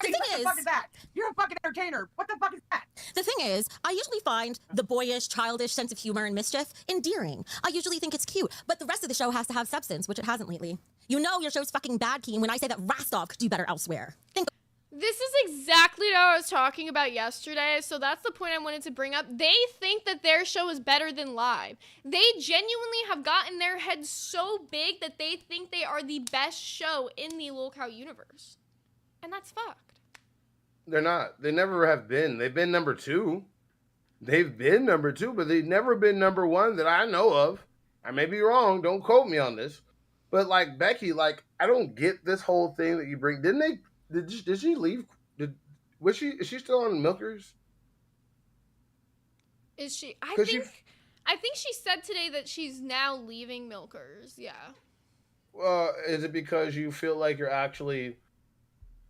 The Hey, thing what the fuck is that? You're a fucking entertainer. What the fuck is that? The thing is, I usually find the boyish, childish sense of humor and mischief endearing. I usually think it's cute, but the rest of the show has to have substance, which it hasn't lately. You know your show's fucking bad, Keen, when I say that Rastov could do better elsewhere. Think. This is exactly what I was talking about yesterday, so that's the point I wanted to bring up. They think that their show is better than live. They genuinely have gotten their heads so big that they think they are the best show in the lolcow universe. And that's fucked. They're not. They never have been. They've been number 2. They've been number 2, but they've never been number 1 that I know of. I may be wrong. Don't quote me on this. But like Becky, like I don't get this whole thing that you bring. Didn't they? Did she leave? Is she still on Milkers? Is she? I think she said today that she's now leaving Milkers. Yeah. Is it because you feel like you're actually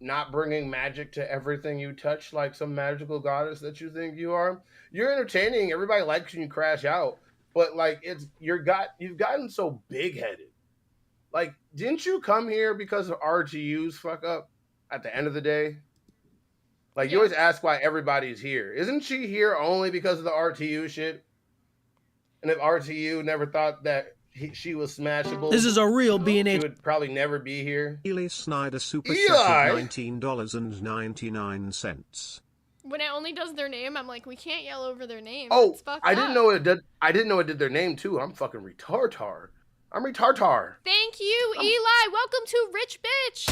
not bringing magic to everything you touch, like some magical goddess that you think you are? You're entertaining. Everybody likes when you crash out, but like you've gotten so big headed. Like, didn't you come here because of RTU's fuck up? At the end of the day, like you always ask why everybody's here. Isn't she here only because of the RTU shit? And if RTU never thought that she was smashable, This is a real B&H. she would probably never be here. Eli Snyder super Eli! chat $19.99. When it only does their name, I'm like, we can't yell over their name. Oh, It's fucked I didn't up. know it did. I didn't know it did their name too. I'm fucking retardar. I'm retardar. Thank you, Eli. Welcome to Rich Bitch.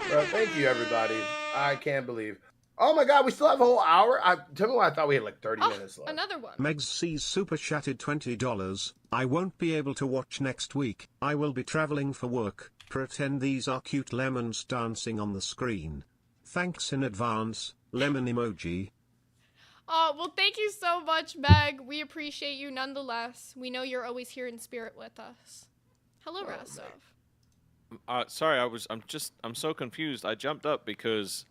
Bro, thank you, everybody. I can't believe. Oh my God, we still have a whole hour. Tell me why I thought we had like 30 minutes left. Another one. Megs C's super chatted $20. I won't be able to watch next week. I will be traveling for work. Pretend these are cute lemons dancing on the screen. Thanks in advance. Lemon emoji. Oh, well, thank you so much, Meg. We appreciate you nonetheless. We know you're always here in spirit with us. Hello, Rastov. Sorry, I'm so confused. I jumped up because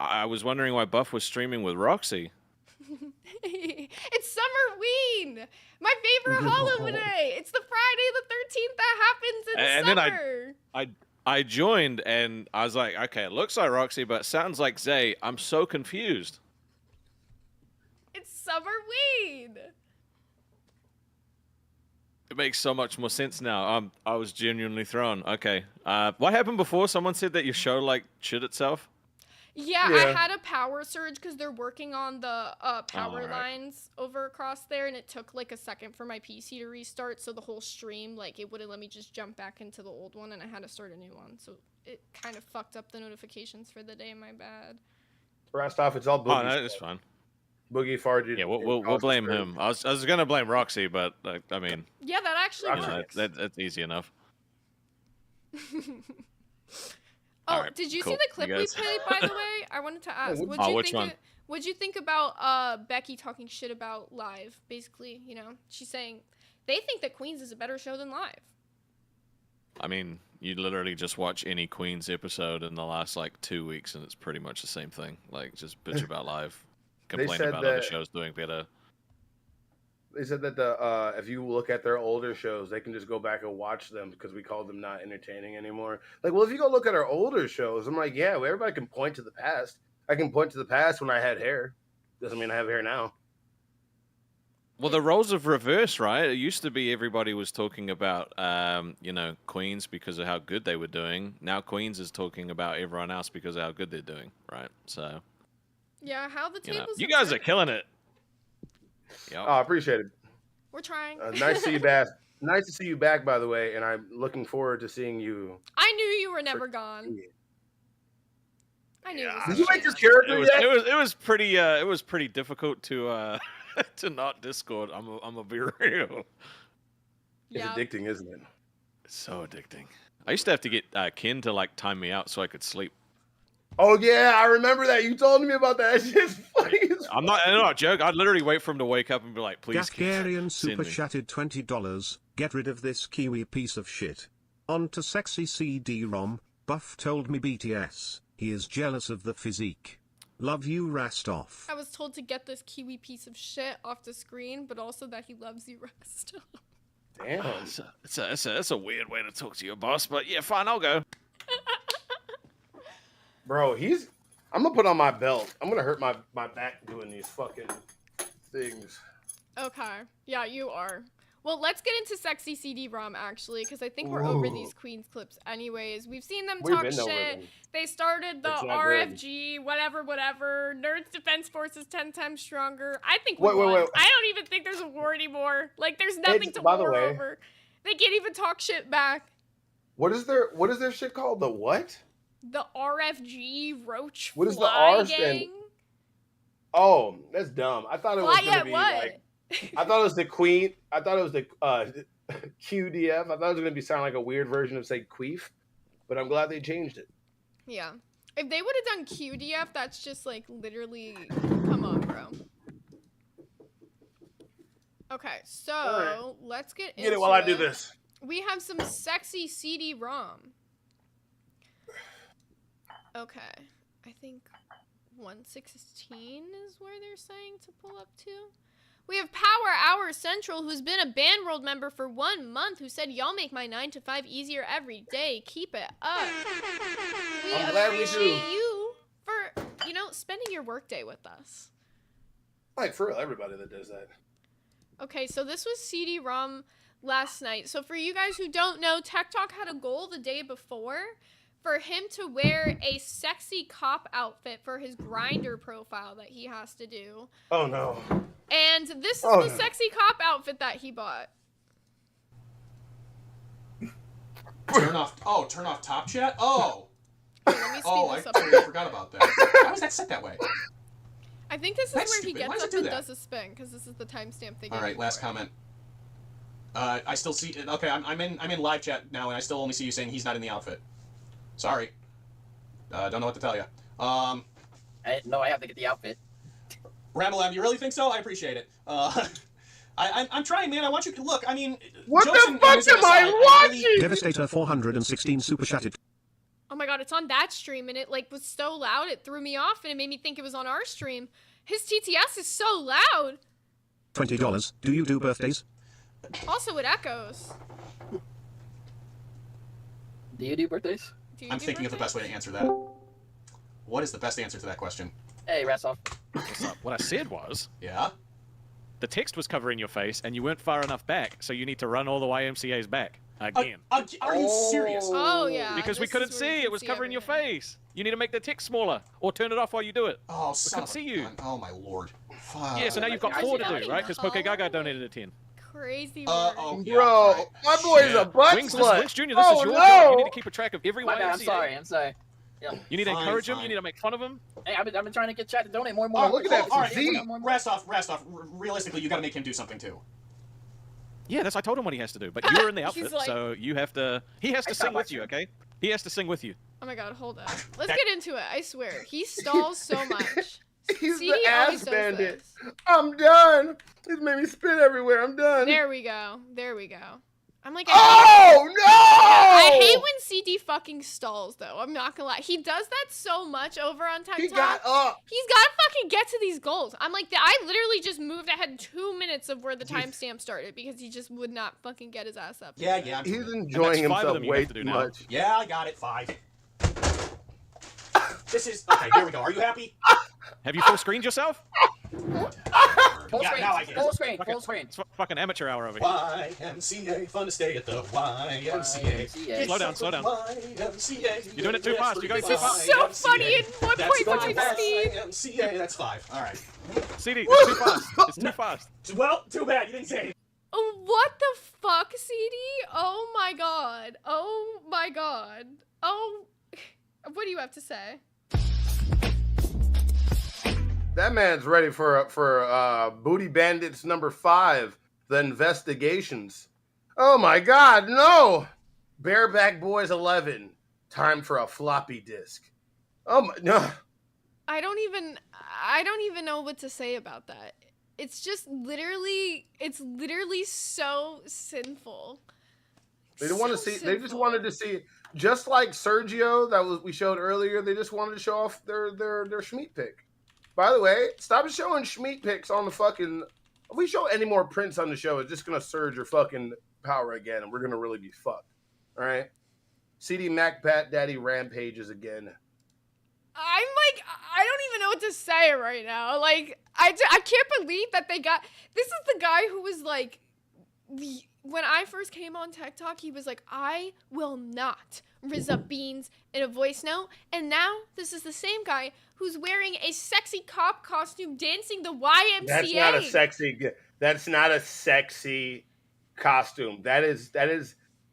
I was wondering why Buff was streaming with Roxy. It's Summerween, my favorite holiday. It's the Friday the 13th that happens in summer. Then I joined and I was like, okay, it looks like Roxy, but it sounds like Zay. I'm so confused. It's Summerween. It makes so much more sense now. I was genuinely thrown. Okay. What happened before? Someone said that your show like shit itself. Yeah, Yeah. I had a power surge because they're working on the power right. lines over across there, and it took like a second for my PC to restart, so the whole stream, like, it wouldn't let me just jump back into the old one, and I had to start a new one, so it kind of fucked up the notifications for the day, my bad. Rastov, it's all Boogie. Oh, no, it's fine. Boogie farted. Yeah, we'll blame him. I was gonna blame Roxy, but I mean, Yeah, that actually you know, works. that's easy enough. Oh, All right, did you cool. see the clip You we guys- played, by the way? I wanted to ask. which- which one? What'd you think about Becky talking shit about live? Basically, you know, she's saying they think that Queens is a better show than live. I mean, you literally just watch any Queens episode in the last like 2 weeks, and it's pretty much the same thing. Like, just bitch about live, complain said about other that- shows doing better. They said that if you look at their older shows, they can just go back and watch them because we call them not entertaining anymore. Like, well, if you go look at our older shows, I'm like, yeah, well, everybody can point to the past. I can point to the past when I had hair. Doesn't mean I have hair now. Well, the roles have reversed, right? It used to be everybody was talking about, you know, Queens because of how good they were doing. Now Queens is talking about everyone else because of how good they're doing, right? So, Yeah, how the you know, tables. you have guys are turned. killing it. Yep. Oh, I appreciate it. We're trying. Nice to see you back. Nice to see you back, by the way, and I'm looking forward to seeing you. I knew you were never gone. I knew. Yeah, this Did was you make gonna this happen. character yet? It was pretty difficult to to not Discord. I'm gonna be real. It's Yeah. addicting, isn't it? It's so addicting. I used to have to get Ken to like time me out so I could sleep. Oh yeah, I remember that. You told me about that. It's just funny. I'm not joking. I'd literally wait for him to wake up and be like, "Please, Ken, Gafgarian send super me." chatted $20. Get rid of this Kiwi piece of shit. On to sexy CD-ROM. Buff told me BTS. He is jealous of the physique. Love you, Rastov. I was told to get this Kiwi piece of shit off the screen, but also that he loves you, Rasto. Damn. It's a weird way to talk to your boss, but yeah, fine, I'll go. Bro, I'm gonna put on my belt. I'm gonna hurt my back doing these fucking things. Okay. Yeah, you are. Well, let's get into sexy CD-ROM, actually, because I think we're over these Queens clips anyways. We've seen them talk shit. They started the RFG, whatever. Nerds Defense Force is 10 times stronger. I think we won. Wait. I don't even think there's a war anymore. Like, there's nothing to war over. They can't even talk shit back. What is their shit called? The what? The RFG Roach What is the Fly R Gang? stand? Oh, that's dumb. I thought it was gonna be like. I thought it was the Queen. I thought it was the QDF. I thought it was gonna be sound like a weird version of say Queef, but I'm glad they changed it. Yeah. If they would have done QDF, that's just like literally. Come on, bro. Okay, so let's get into Get it while I do this. We have some sexy CD-ROM. Okay, I think 116 is where they're saying to pull up to. We have Power Hour Central, who's been a Band World member for 1 month, who said, y'all make my 9 to 5 easier every day. Keep it up. We appreciate you for, spending your workday with us. Like, for real, everybody that does that. Okay, so this was CD-ROM last night. So for you guys who don't know, Tech Talk had a goal the day before for him to wear a sexy cop outfit for his grinder profile that he has to do. Oh, no. And this is the sexy cop outfit that he bought. Turn off top chat? Oh! Okay, let me speed this up. I forgot about that. Why was that set that way? I think this is where stupid. he gets Why does up it do and that? does a spin, because this is the timestamp they gave. All right, last comment. I still see. Okay, I'm in live chat now, and I still only see you saying he's not in the outfit. Sorry. Don't know what to tell you. No, I have to get the outfit. Ramalam, you really think so? I appreciate it. I'm trying, man. I want you to look. I mean, what the fuck am I watching? Devastator 416 super chatted. Oh my god, it's on that stream, and it was so loud it threw me off, and it made me think it was on our stream. His TTS is so loud. $20. Do you do birthdays? Also, it echoes. Do you do birthdays? I'm thinking of the best way to answer that. What is the best answer to that question? Hey, Rasto. What's up? What I said was... Yeah? The text was covering your face, and you weren't far enough back, so you need to run all the YMCA's back. Again. Are you serious? Oh, yeah. Because we couldn't see. It was covering your face. You need to make the text smaller, or turn it off while you do it. Oh, we couldn't see you. Oh, my lord. Fuck. Yeah, so now you've got 4 to do, right? Because Pokegaga donated a 10. Crazy oh, yeah, bro, right. my boy's a butt Wings Jr., slut. this is your job. You need to keep a track of every YMCA. I'm sorry. Yeah. You need to encourage him. You need to make fun of him. Hey, I've been trying to get chat to donate more and more. Oh, look at that. All right, Rastoff, realistically, you got to make him do something too. Yeah, I told him what he has to do. But you're in the outfit, so you have to... He has to sing with you, okay? He has to sing with you. Oh my god, hold on. Let's get into it. I swear. He stalls so much. He's CD the always ass does bandit. this. I'm done. He's made me spit everywhere. I'm done. There we go. I'm like, oh, no! I hate when CD fucking stalls, though. I'm not gonna lie. He does that so much over on TikTok. He got up. He's gotta fucking get to these goals. I'm like, I literally just moved ahead 2 minutes of where the timestamp started because he just would not fucking get his ass up. Yeah. He's enjoying himself way too much. Yeah, I got it. 5. This is... Okay, here we go. Are you happy? Have you full screened yourself? Full screen. Now I get it. Full screen. It's fucking amateur hour over here. YMCA, fun to stay at the YMCA. Slow down. YMCA. You're doing it too fast. You guys This is so funny in 1.5 speed. YMCA, that's 5. All right. CD, it's too fast. It's too fast. Well, too bad. You didn't say it. What the fuck, CD? Oh my god. Oh my god. Oh, what do you have to say? That man's ready for Booty Bandits number 5, the investigations. Oh my god, no! Bareback Boys 11, time for a floppy disk. Oh my, no. I don't even know what to say about that. It's just literally so sinful. They didn't want to see. They just wanted to see, just like Sergio we showed earlier. They just wanted to show off their Schmeat pick. By the way, stop showing Schmeat picks on the fucking. If we show any more prints on the show, it's just gonna surge your fucking power again, and we're gonna really be fucked. All right. CD Mac Bat Daddy rampages again. I'm like, I don't even know what to say right now. Like, I can't believe that they got, this is the guy who was like, when I first came on TikTok, he was like, I will not rizz up beans in a voice note. And now this is the same guy who's wearing a sexy cop costume dancing the YMCA. That's not a sexy costume. That is a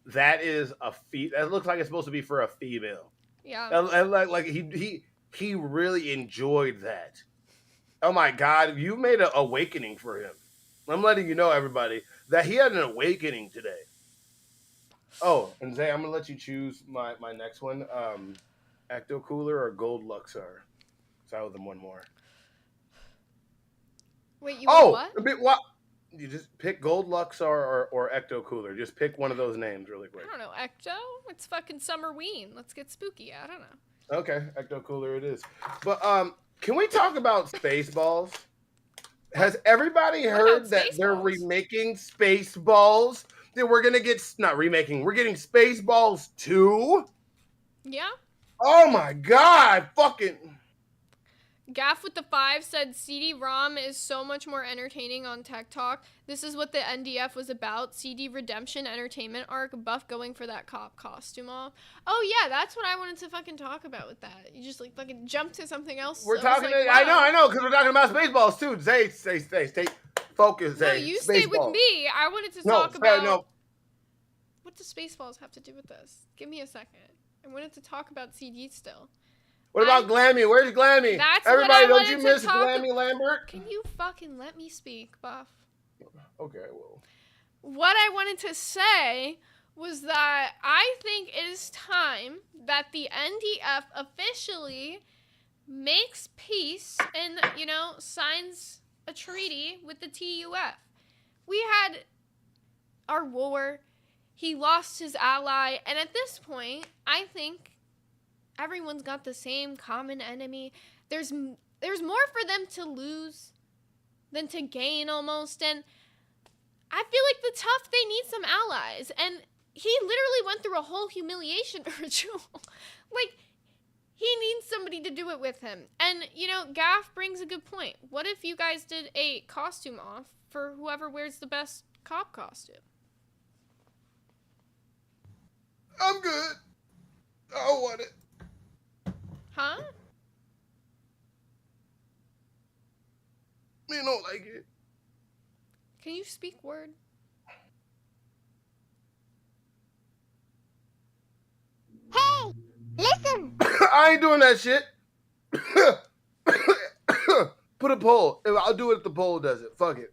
that looks like it's supposed to be for a female. Yeah. And like he really enjoyed that. Oh my God, you made an awakening for him. I'm letting you know, everybody, that he had an awakening today. Oh, and Zay, I'm gonna let you choose my next one. Ecto Cooler or Gold Luxar. So I owe them one more. Wait, you want what? You just pick Gold Luxar or Ecto Cooler. Just pick one of those names really quick. I don't know, Ecto? It's fucking Summerween. Let's get spooky. I don't know. Okay, Ecto Cooler it is. But can we talk about Spaceballs? Has everybody heard that they're remaking Spaceballs? That we're gonna get we're getting Spaceballs 2? Yeah. Oh my God, fucking Gaff with the 5 said CD-ROM is so much more entertaining on TikTok. This is what the NDF was about. CD Redemption Entertainment Arc. Buff going for that cop costume off. Oh yeah, that's what I wanted to fucking talk about with that. You just like fucking jump to something else. We're talking wow. I know, because we're talking about Spaceballs too. Stay focused, Zay. No, you stay with me. I wanted to talk about what does Spaceballs have to do with this? Give me a second. I wanted to talk about CD still. What about Glammy? Where's Glammy? That's everybody. What I don't you miss Glammy Lambert? Can you fucking let me speak, Buff? Okay, well. What I wanted to say was that I think it is time that the NDF officially makes peace and, signs a treaty with the TUF. We had our war. He lost his ally. And at this point, I think everyone's got the same common enemy. There's more for them to lose than to gain almost. And I feel like the tough, they need some allies. And he literally went through a whole humiliation ritual. Like, he needs somebody to do it with him. And, Gaff brings a good point. What if you guys did a costume off for whoever wears the best cop costume? I'm good. I don't want it. Huh? Me don't like it. Can you speak word? Hey, listen. I ain't doing that shit. Put a poll. I'll do it if the poll does it. Fuck it.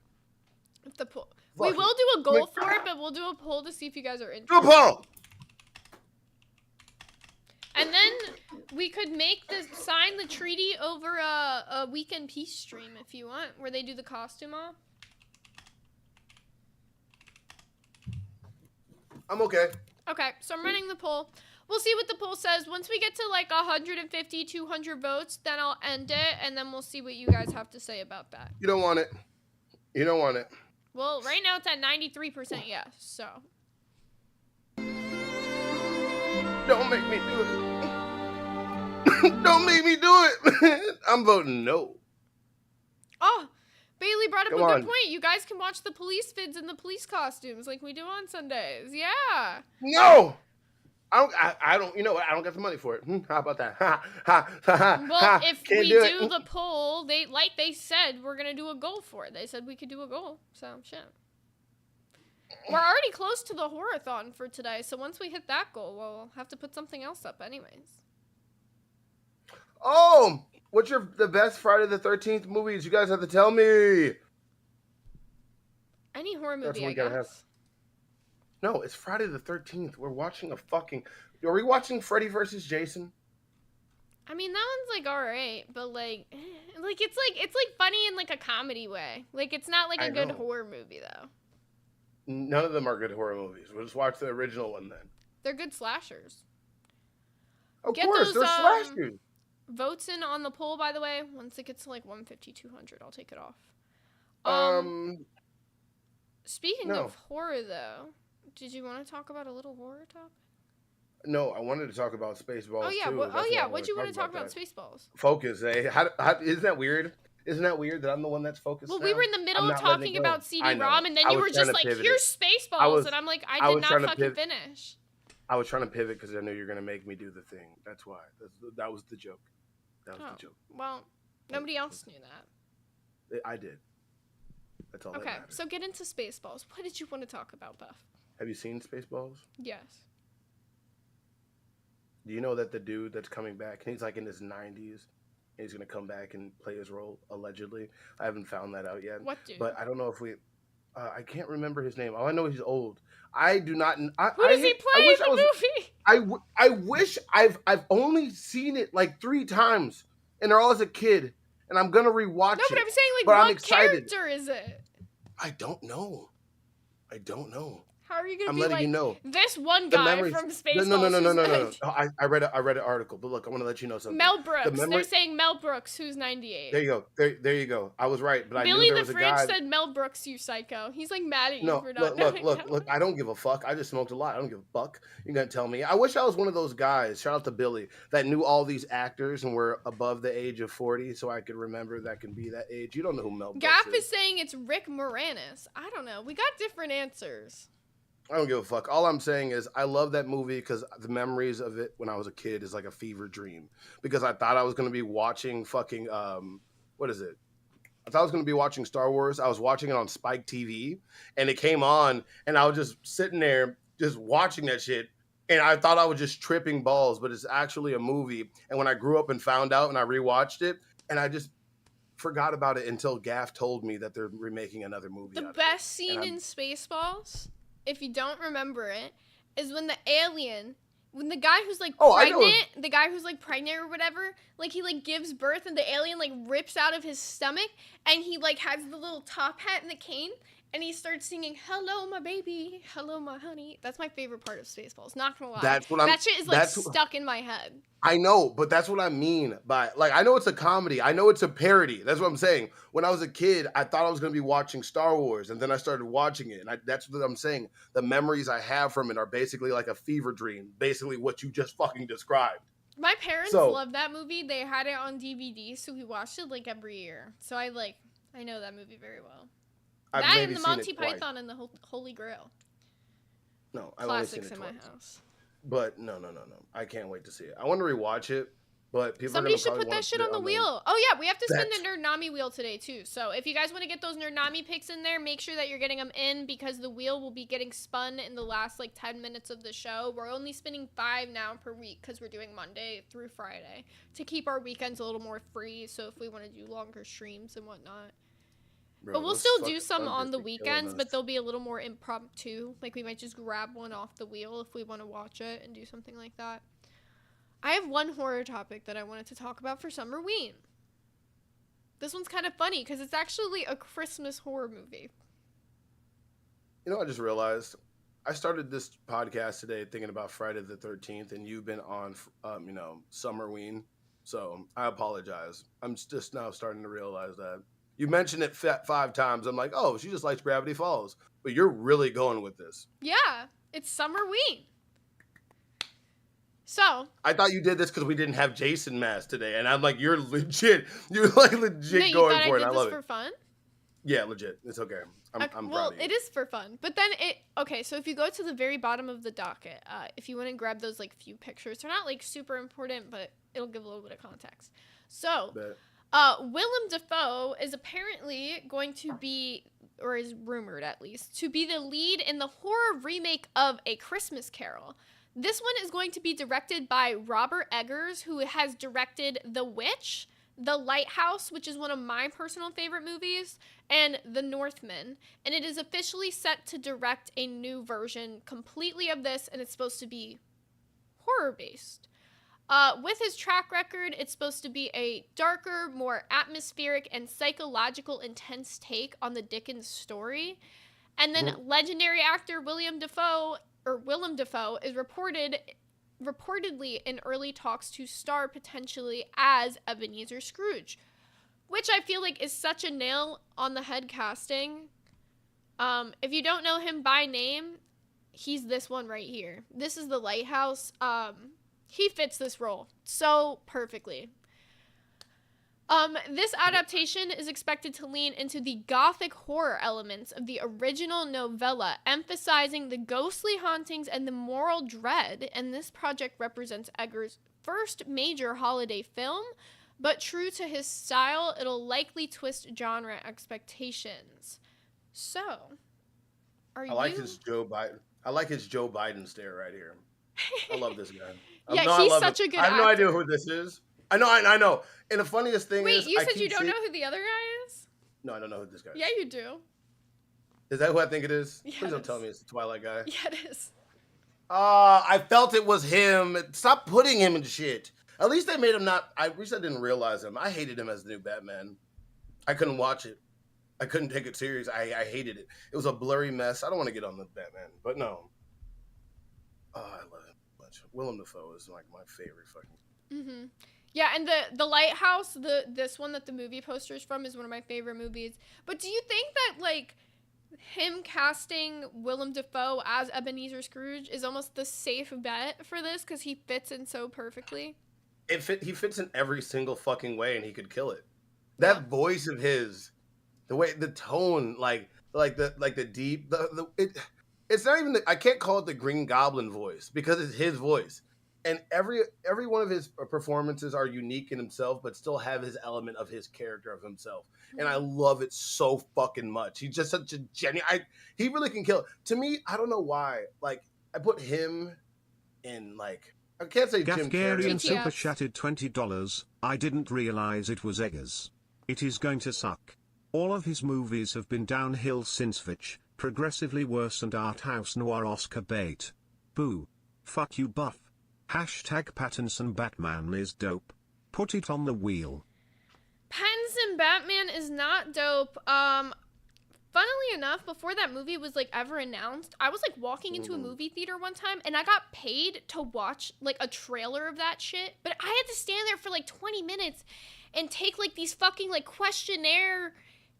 If the poll. We will do a goal for it, but we'll do a poll to see if you guys are interested. Do a poll. And then we could sign the treaty over a weekend peace stream if you want, where they do the costume off. I'm okay. Okay, so I'm running the poll. We'll see what the poll says. Once we get to like 150, 200 votes, then I'll end it, and then we'll see what you guys have to say about that. You don't want it. You don't want it. Well, right now it's at 93% yes, so. Don't make me do it. Don't make me do it. I'm voting no. Oh, Bailey brought up a good point. You guys can watch the police vids in the police costumes like we do on Sundays. Yeah. No. I don't. You know what? I don't got the money for it. How about that? Well, if we do the poll, they said we're gonna do a goal for it. They said we could do a goal. So shit. We're already close to the horror-thon for today, so once we hit that goal, we'll have to put something else up anyways. Oh, what's the best Friday the 13th movies? You guys have to tell me. Any horror movie, I guess. No, it's Friday the 13th. We're watching Are we watching Freddy vs. Jason? I mean, that one's like alright, but it's funny in like a comedy way. Like it's not like a good horror movie though. None of them are good horror movies. We'll just watch the original one then. They're good slashers. Of course, they're slashers. Votes in on the poll, by the way. Once it gets to like 150, 200, I'll take it off. Speaking of horror, though, did you want to talk about a little horror topic? No, I wanted to talk about Spaceballs Oh yeah. too. What you want to talk about Spaceballs? Focus, eh? Isn't that weird? Isn't that weird that I'm the one that's focused? Well, now? we were in the middle I'm of not letting it talking go. about I know. CD-ROM, and then I you was were trying just to like, pivot "Here's it. Spaceballs," and I'm like, I did was not trying to fucking pivot. finish. I was trying to pivot because I knew you were gonna make me do the thing. That's why. That was the joke. That was the joke. Well, nobody else knew that. I did. That's all. Okay, that matters. so get into Spaceballs. What did you want to talk about, Buff? Have you seen Spaceballs? Yes. Do you know that the dude that's coming back, he's like in his 90s, and he's gonna come back and play his role allegedly? I haven't found that out yet. What dude? But I don't know if we. I can't remember his name. All I know is he's old. I do not. Who does he play in the movie? I wish I've only seen it like 3 times, and they're all as a kid, and I'm gonna rewatch it. No, but I'm saying like, but I'm what excited. character is it? I don't know. I don't know. How are you gonna I'm be letting like you know. This one The guy memories- from Spaceballs? No. I read an article, but look, I want to let you know something. Mel Brooks. The memory- They're saying Mel Brooks, who's 98. There you go. There you go. I was right, but Billy I knew there the was a Fridge guy. said Mel Brooks, you psycho. He's like mad at you No, for not knowing that. look. I don't give a fuck. I just smoked a lot. I don't give a fuck. You're gonna tell me. I wish I was one of those guys. Shout out to Billy that knew all these actors and were above the age of 40, so I could remember that can be that age. You don't know who Mel Brooks Gaff is. is saying it's Rick Moranis. I don't know. We got different answers. I don't give a fuck. All I'm saying is I love that movie because the memories of it when I was a kid is like a fever dream. Because I thought I was gonna be watching fucking what is it? I thought I was gonna be watching Star Wars. I was watching it on Spike TV, and it came on, and I was just sitting there just watching that shit, and I thought I was just tripping balls, but it's actually a movie. And when I grew up and found out, and I rewatched it, and I just forgot about it until Gaff told me that they're remaking another movie. The out best of it. scene in Spaceballs, if you don't remember it, is when the alien, when the guy who's like pregnant or whatever, like he like gives birth and the alien like rips out of his stomach and he like has the little top hat and the cane and he starts singing "Hello, my baby, hello, my honey." That's my favorite part of Spaceballs. Not gonna lie, that shit is like stuck in my head. I know, but that's what I mean by, like, I know it's a comedy. I know it's a parody. That's what I'm saying. When I was a kid, I thought I was going to be watching Star Wars, and then I started watching it, and that's what I'm saying. The memories I have from it are basically like a fever dream, basically what you just fucking described. My parents loved that movie. They had it on DVD, so we watched it like every year. So I know that movie very well. That and the Monty Python and the Holy Grail. No, I've only seen it classics in twice. my house. But no. I can't wait to see it. I want to rewatch it, but people Somebody are should put that shit on the wheel. Oh yeah, we have to spin the Nerdnami wheel today too. So if you guys want to get those Nerdnami picks in there, make sure that you're getting them in because the wheel will be getting spun in the last like 10 minutes of the show. We're only spinning 5 now per week because we're doing Monday through Friday to keep our weekends a little more free. So if we want to do longer streams and whatnot. Bro, but we'll still do some on the weekends, but they'll be a little more impromptu. Like, we might just grab one off the wheel if we want to watch it and do something like that. I have one horror topic that I wanted to talk about for Summerween. This one's kind of funny because it's actually a Christmas horror movie. You know, I just realized I started this podcast today thinking about Friday the 13th, and you've been on, Summerween. So I apologize. I'm just now starting to realize that. You mentioned it 5 times. I'm like, oh, she just likes Gravity Falls. But you're really going with this. Yeah, it's Summerween. So. I thought you did this because we didn't have Jason Mass today. And I'm like, you're legit. You're like legit going for it. I love it. For fun? Yeah, legit. It's okay. I'm proud of you. It is for fun. But then so if you go to the very bottom of the docket, if you want to grab those like few pictures, they're not like super important, but it'll give a little bit of context. So. Willem Dafoe is apparently going to be, or is rumored at least, to be the lead in the horror remake of A Christmas Carol. This one is going to be directed by Robert Eggers, who has directed The Witch, The Lighthouse, which is one of my personal favorite movies, and The Northman. And it is officially set to direct a new version completely of this, and it's supposed to be horror-based. With his track record, it's supposed to be a darker, more atmospheric, and psychological intense take on the Dickens story. And then legendary actor Willem Dafoe is reportedly in early talks to star potentially as Ebenezer Scrooge, which I feel like is such a nail on the head casting. If you don't know him by name, he's this one right here. This is the lighthouse. He fits this role so perfectly. This adaptation is expected to lean into the gothic horror elements of the original novella, emphasizing the ghostly hauntings and the moral dread, and this project represents Eggers' first major holiday film, but true to his style, it'll likely twist genre expectations. So, I like his Joe Biden. I like his Joe Biden stare right here. I love this guy. Yeah, he's such a good actor. I have no idea who this is. I know. And the funniest thing is... Wait, you said you don't know who the other guy is? No, I don't know who this guy is. Yeah, you do. Is that who I think it is? Yes. Please don't tell me it's the Twilight guy. Yeah, it is. I felt it was him. Stop putting him in shit. At least they made him not... I wish I didn't realize him. I hated him as the new Batman. I couldn't watch it. I couldn't take it serious. I hated it. It was a blurry mess. I don't want to get on the Batman, but no. Oh, I love him so much. Willem Dafoe is like my favorite fucking... Mm-hmm. Yeah, and the Lighthouse, this one that the movie poster is from, is one of my favorite movies. But do you think that, like, him casting Willem Dafoe as Ebenezer Scrooge is almost the safe bet for this because he fits in so perfectly? He fits in every single fucking way, and he could kill it. That voice of his, the way, the tone, like the deep, it's not even I can't call it the Green Goblin voice because it's his voice. And every one of his performances are unique in himself, but still have his element of his character of himself. And I love it so fucking much. He's just such a genuine. He really can kill. To me, I don't know why. Like I put him in like I can't say Jim Carrey. Gafgarian super chatted $20. I didn't realize it was Eggers. It is going to suck. All of his movies have been downhill since Fitch, progressively worse and art house noir Oscar bait. Boo. Fuck you, Buff. Hashtag Pattinson Batman is dope. Put it on the wheel. Pattinson Batman is not dope. Funnily enough, before that movie was like ever announced, I was like walking into a movie theater one time and I got paid to watch like a trailer of that shit. But I had to stand there for like 20 minutes and take like these fucking like questionnaire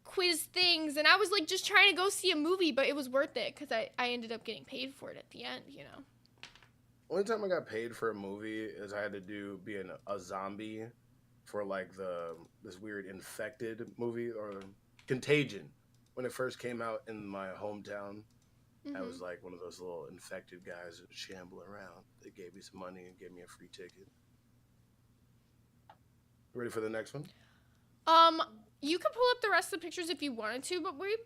quiz things. And I was like just trying to go see a movie, but it was worth it because I ended up getting paid for it at the end, you know. Only time I got paid for a movie is I had to be a zombie for like this weird infected movie or Contagion when it first came out in my hometown. Mm-hmm. I was like one of those little infected guys that shamble around. They gave me some money and gave me a free ticket. Ready for the next one? You could pull up the rest of the pictures if you wanted to, but we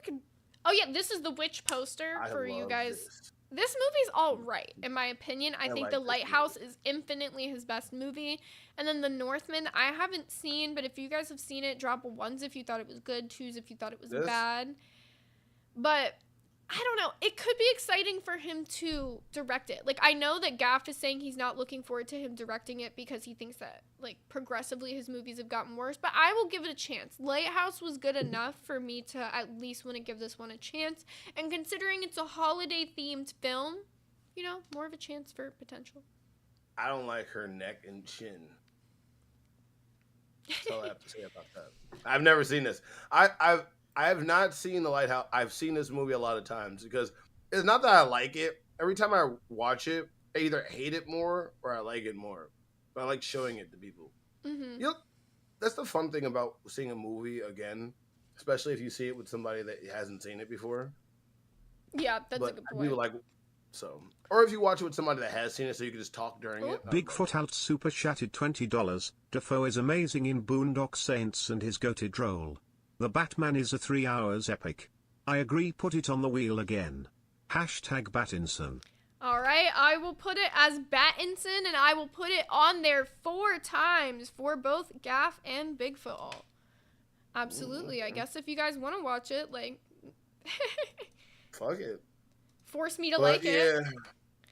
could. Oh yeah, this is the witch poster for you guys. This movie's all right, in my opinion. I think like The Lighthouse is infinitely his best movie. And then The Northman, I haven't seen, but if you guys have seen it, drop a 1s if you thought it was good, 2s if you thought it was bad. But I don't know. It could be exciting for him to direct it. Like, I know that Gaff is saying he's not looking forward to him directing it because he thinks that, like, progressively his movies have gotten worse. But I will give it a chance. Lighthouse was good enough for me to at least want to give this one a chance. And considering it's a holiday-themed film, you know, more of a chance for potential. I don't like her neck and chin. That's all I have to say about that. I've never seen this. I have not seen The Lighthouse. I've seen this movie a lot of times because it's not that I like it. Every time I watch it, I either hate it more or I like it more. But I like showing it to people. Mm-hmm. You know, that's the fun thing about seeing a movie again, especially if you see it with somebody that hasn't seen it before. Yeah, that's a good point. Or if you watch it with somebody that has seen it, so you can just talk during it. Bigfoot out super chatted $20. Dafoe is amazing in Boondock Saints and his goated role. The Batman is a 3 hours epic. I agree, put it on the wheel again. Hashtag Battinson. All right, I will put it as Battinson, and I will put it on there 4 times for both Gaff and Bigfoot. Absolutely. I guess if you guys want to watch it, like... Fuck it. Force me to like it.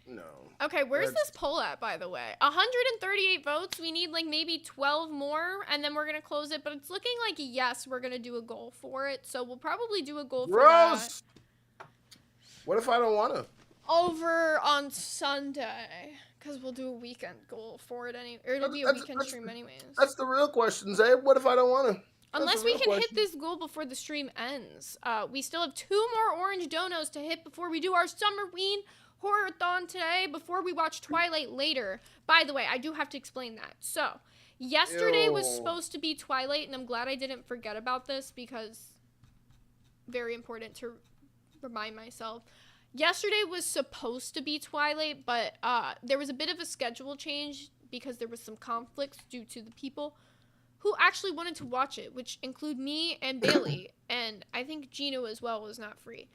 No. Okay, where's this poll at, by the way? 138 votes. We need, like, maybe 12 more, and then we're going to close it. But it's looking like, yes, we're going to do a goal for it. So we'll probably do a goal for that. What if I don't want to? Over on Sunday. Because we'll do a weekend goal for it. Or it'll be a weekend stream anyways. That's the real question, Zay. What if I don't want to? Unless we can hit this goal before the stream ends. We still have 2 more orange donos to hit before we do our Summerween Horror-thon today, before we watch Twilight later. By the way, I do have to explain that. So, yesterday was supposed to be Twilight, and I'm glad I didn't forget about this because very important to remind myself. Yesterday was supposed to be Twilight, but there was a bit of a schedule change because there was some conflicts due to the people who actually wanted to watch it, which include me and Bailey, and I think Gino as well was not free.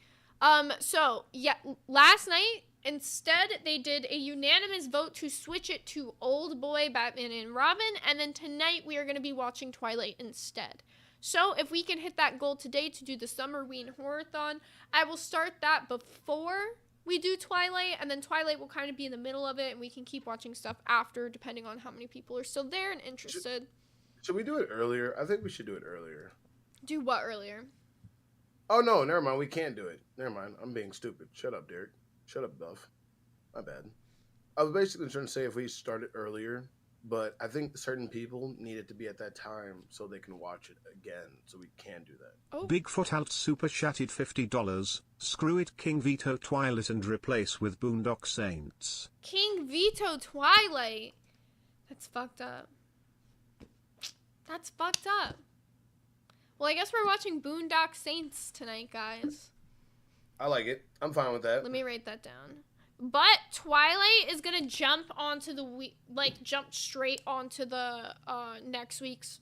So, yeah, last night, instead, they did a unanimous vote to switch it to Old Boy, Batman, and Robin, and then tonight we are going to be watching Twilight instead. So, if we can hit that goal today to do the Summerween Horror-thon, I will start that before we do Twilight, and then Twilight will kind of be in the middle of it, and we can keep watching stuff after, depending on how many people are still there and interested. Should we do it earlier? I think we should do it earlier. Do what earlier? Oh, no, never mind. We can't do it. Never mind. I'm being stupid. Shut up, Derek. Shut up, Duff. My bad. I was basically trying to say if we started earlier, but I think certain people need it to be at that time so they can watch it again, so we can do that. Oh. Bigfoot Alt super chatted $50. Screw it, King Veto Twilight and replace with Boondock Saints. King Veto Twilight? That's fucked up. That's fucked up. Well, I guess we're watching Boondock Saints tonight, guys. I like it. I'm fine with that. Let me write that down. But Twilight is gonna jump onto the jump straight onto the next week's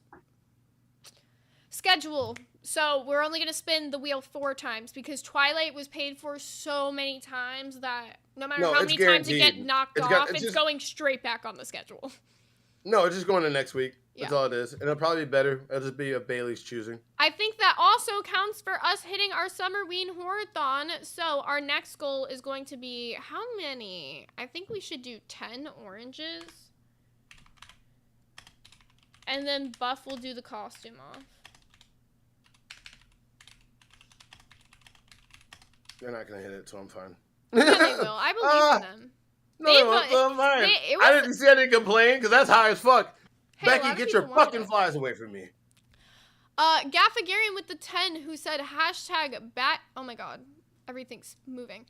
schedule. So we're only gonna spin the wheel 4 times because Twilight was paid for so many times that no matter how many times it gets knocked off, it's going straight back on the schedule. No, it's just going to next week. That's Yeah. all it is. And it'll probably be better. It'll just be a Bailey's choosing. I think that also counts for us hitting our Summerween Horror-thon. So our next goal is going to be how many? I think we should do 10 oranges. And then Buff will do the costume off. They're not going to hit it, so I'm fine. Yeah, they will. I believe in them. No, I'm fine. I didn't see any complain because that's high as fuck. Hey, a lot Becky, of get your people wanted fucking it. flies away from me. Gaffagarian with the 10 who said hashtag bat. Oh my god. Everything's moving.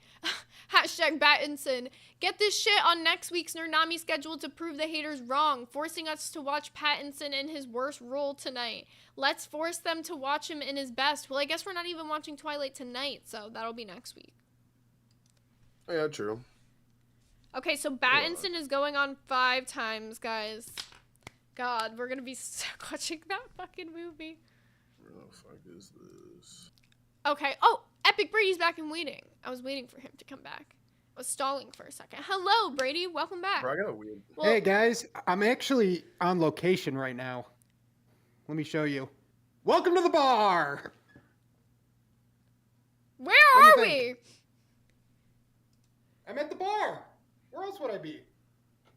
Hashtag Battinson. Get this shit on next week's Nernami schedule to prove the haters wrong, forcing us to watch Pattinson in his worst role tonight. Let's force them to watch him in his best. Well, I guess we're not even watching Twilight tonight, so that'll be next week. Yeah, true. Okay, so Battinson is going on 5 times, guys. God, we're gonna be stuck watching that fucking movie. Where the fuck is this? Okay. Oh, Epic Brady's back and waiting. I was waiting for him to come back. I was stalling for a second. Hello, Brady. Welcome back. Bro, I got a weird... Well, Hey guys, I'm actually on location right now. Let me show you. Welcome to the bar. Where What are do you we? think? I'm at the bar. Where else would I be?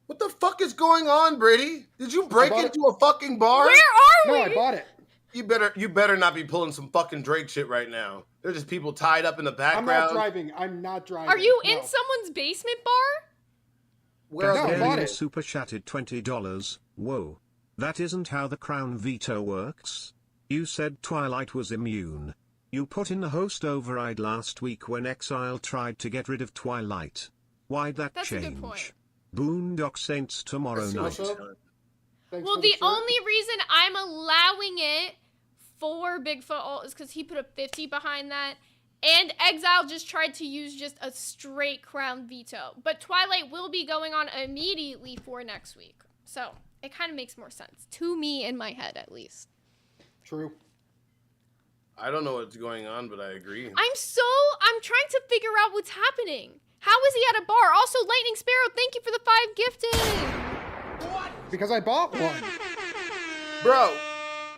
What the fuck is going on, Brady? Did you break bought into a fucking bar? Where are No, we? I bought it. You better not be pulling some fucking Drake shit right now. There's just people tied up in the I'm background. not driving. I'm not driving. Are you No. in someone's basement bar? Where No, else? I bought Garian it. super chatted $20. Whoa. That isn't how the crown veto works. You said Twilight was immune. You put in the host override last week when Exile tried to get rid of Twilight. Why'd that That's a change? good point. Boondock Saints tomorrow Let's see night. what's up. Thanks Well, for the shirt. only reason I'm allowing it for Bigfoot Alt is because he put a 50 behind that. And Exile just tried to use just a straight crown veto. But Twilight will be going on immediately for next week. So it kind of makes more sense. To me, in my head, at least. True. I don't know what's going on, but I agree. I'm trying to figure out what's happening. How is he at a bar? Also, Lightning Sparrow, thank you for the 5 gifted. Because I bought one. Bro,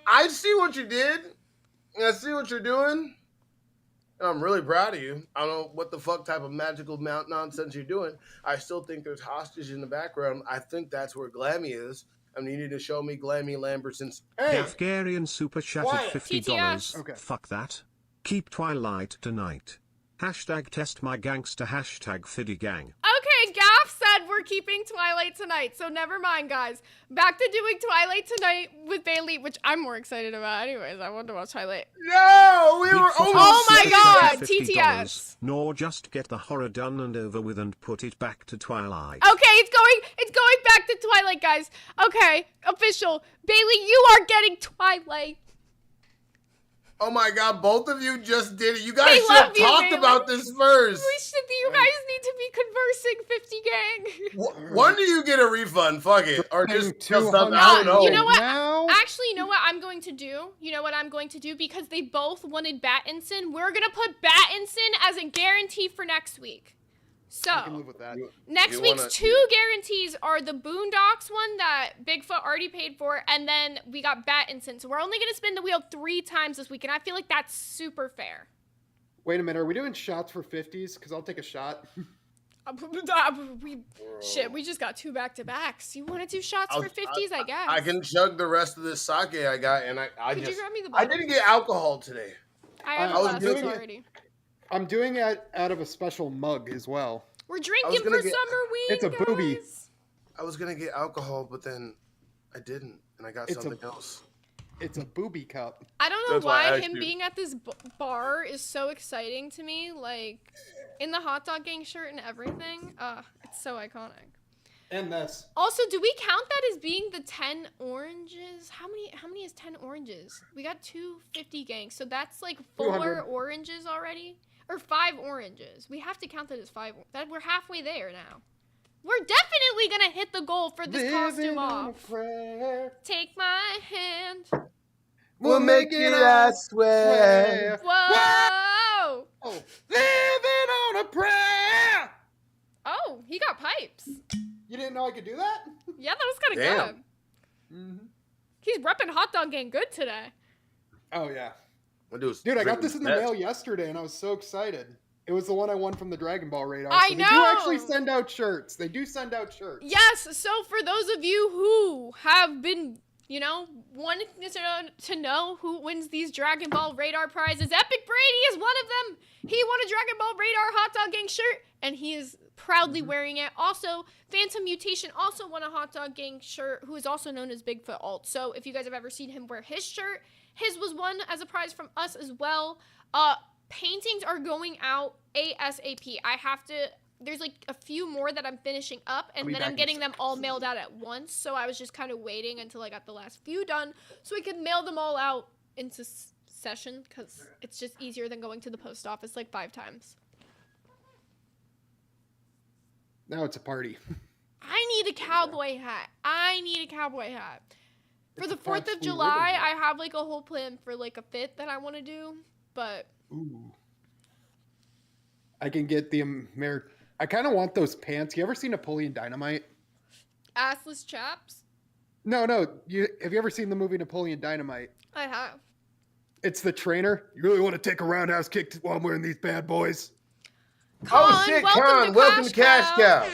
I see what you did. I see what you're doing. And I'm really proud of you. I don't know what the fuck type of magical nonsense you're doing. I still think there's hostage in the background. I think that's where Glammy is. I mean, you need to show me Glammy Lamberson's... Hey, Gafgarian super chatted Quiet. $50. TTS. Okay. Fuck that. Keep Twilight tonight. Hashtag test my gangster. Hashtag Fiddy gang. Okay, Okay, Gaff said we're keeping Twilight tonight, so never mind, guys. Back to doing Twilight tonight with Bailey, which I'm more excited about. Anyways, I want to watch Twilight. No, we were Oh my God, $50, TTS. Nor just get the horror done and over with and put it back to Twilight. Okay, it's going back to Twilight, guys. Okay, official. Bailey, you are getting Twilight. Oh my God, both of you just did it. You guys They should love have you, talked Bailey. about this first. You guys need to be conversing, 50 gang. When do you get a refund? Fuck it. Or just something. I don't know. You know what? Actually, you know what I'm going to do? You know what I'm going to do? Because they both wanted Battinson, we're going to put Battinson as a guarantee for next week. So, I can live with that. Next week's two guarantees are the Boondocks one that Bigfoot already paid for, and then we got Battinson. So we're only going to spin the wheel 3 times this week, and I feel like that's super fair. Wait a minute, are we doing shots for 50s? Because I'll take a shot. We just got 2 back-to-backs. You want to do shots for 50s, I guess. I can chug the rest of this sake I got, and I Could just... you grab me the I bottle? didn't get alcohol today. I have I was glasses doing it. already. I'm doing it out of a special mug as well. We're drinking for summer week, It's a booby. I was going to get alcohol, but then I didn't, and I got something else. It's a booby cup. I don't know That's why I why asked him you. being at this bar is so exciting to me. Like, in the hot dog gang shirt and everything. It's so iconic. And this. Also, do we count that as being the 10 oranges? How many is 10 oranges? We got 250 gangs, so that's like 4 200. oranges already? Or 5 oranges. We have to count that as 5. That we're halfway there now. We're definitely gonna hit the goal for this costume off. Take my hand. We'll make it, I swear. Whoa! Oh, living on a prayer. Oh, he got pipes. You didn't know I could do that? Yeah, that was kind of Damn. good. Mm-hmm. He's repping hot dog gang good today. Oh, yeah. Dude, I got this in the mail yesterday, and I was so excited. It was the one I won from the Dragon Ball radar. I so know! They do actually send out shirts. They do send out shirts. Yes, so for those of you who have been, wanting to know who wins these Dragon Ball radar prizes, Epic Brady is one of them. He won a Dragon Ball radar hot dog gang shirt, and he is proudly wearing it. Also, Phantom Mutation also won a hot dog gang shirt, who is also known as Bigfoot Alt. So if you guys have ever seen him wear his shirt, his was won as a prize from us as well. Paintings are going out ASAP. There's like a few more that I'm finishing up, and then I'm getting them all mailed out at once. So I was just kind of waiting until I got the last few done so we could mail them all out into session, because it's just easier than going to the post office like 5 times. Now it's a party. I need a cowboy hat. For the 4th of school July, ribbon. I have like a whole plan for like a fit that I want to do, but Ooh. I can get the I kind of want those pants. You ever seen Napoleon Dynamite? assless chaps. No. Have you ever seen the movie Napoleon Dynamite? I have. It's the trainer. You really want to take a roundhouse kick while I'm wearing these bad boys? Welcome to Cash Cow.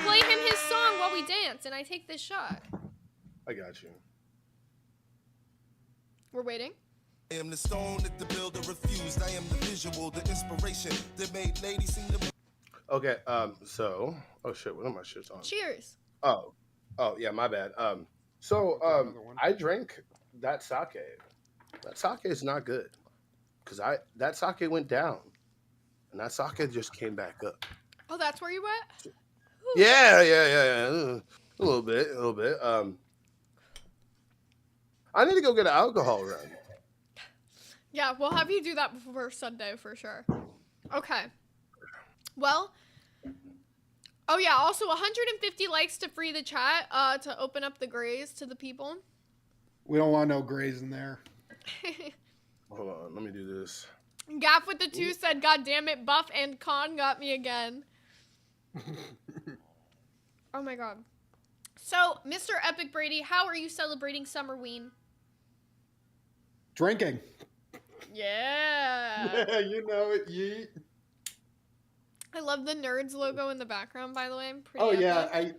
Play him his song while we dance, and I take this shot. I got you. We're waiting. I am the stone that the builder refused. I am the visual, the inspiration that made ladies sing the... Okay, so... Oh, shit, what are my shits on? Cheers. Oh, yeah, my bad. I drank that sake. That sake is not good. Because that sake went down. And that sake just came back up. Oh, that's where you went? Yeah. A little bit. I need to go get an alcohol run. Yeah, we'll have you do that before Sunday for sure. Okay. Well, oh yeah, also 150 likes to free the chat, to open up the grays to the people. We don't want no grays in there. Hold on, let me do this. Gaff with the 2 said, God damn it, Buff and Con got me again. Oh my god. So, Mr. Epic Brady, how are you celebrating Summerween? Drinking. Yeah. You know it, yeet. I love the Nerds logo in the background, by the way. Pretty Oh, epic. yeah.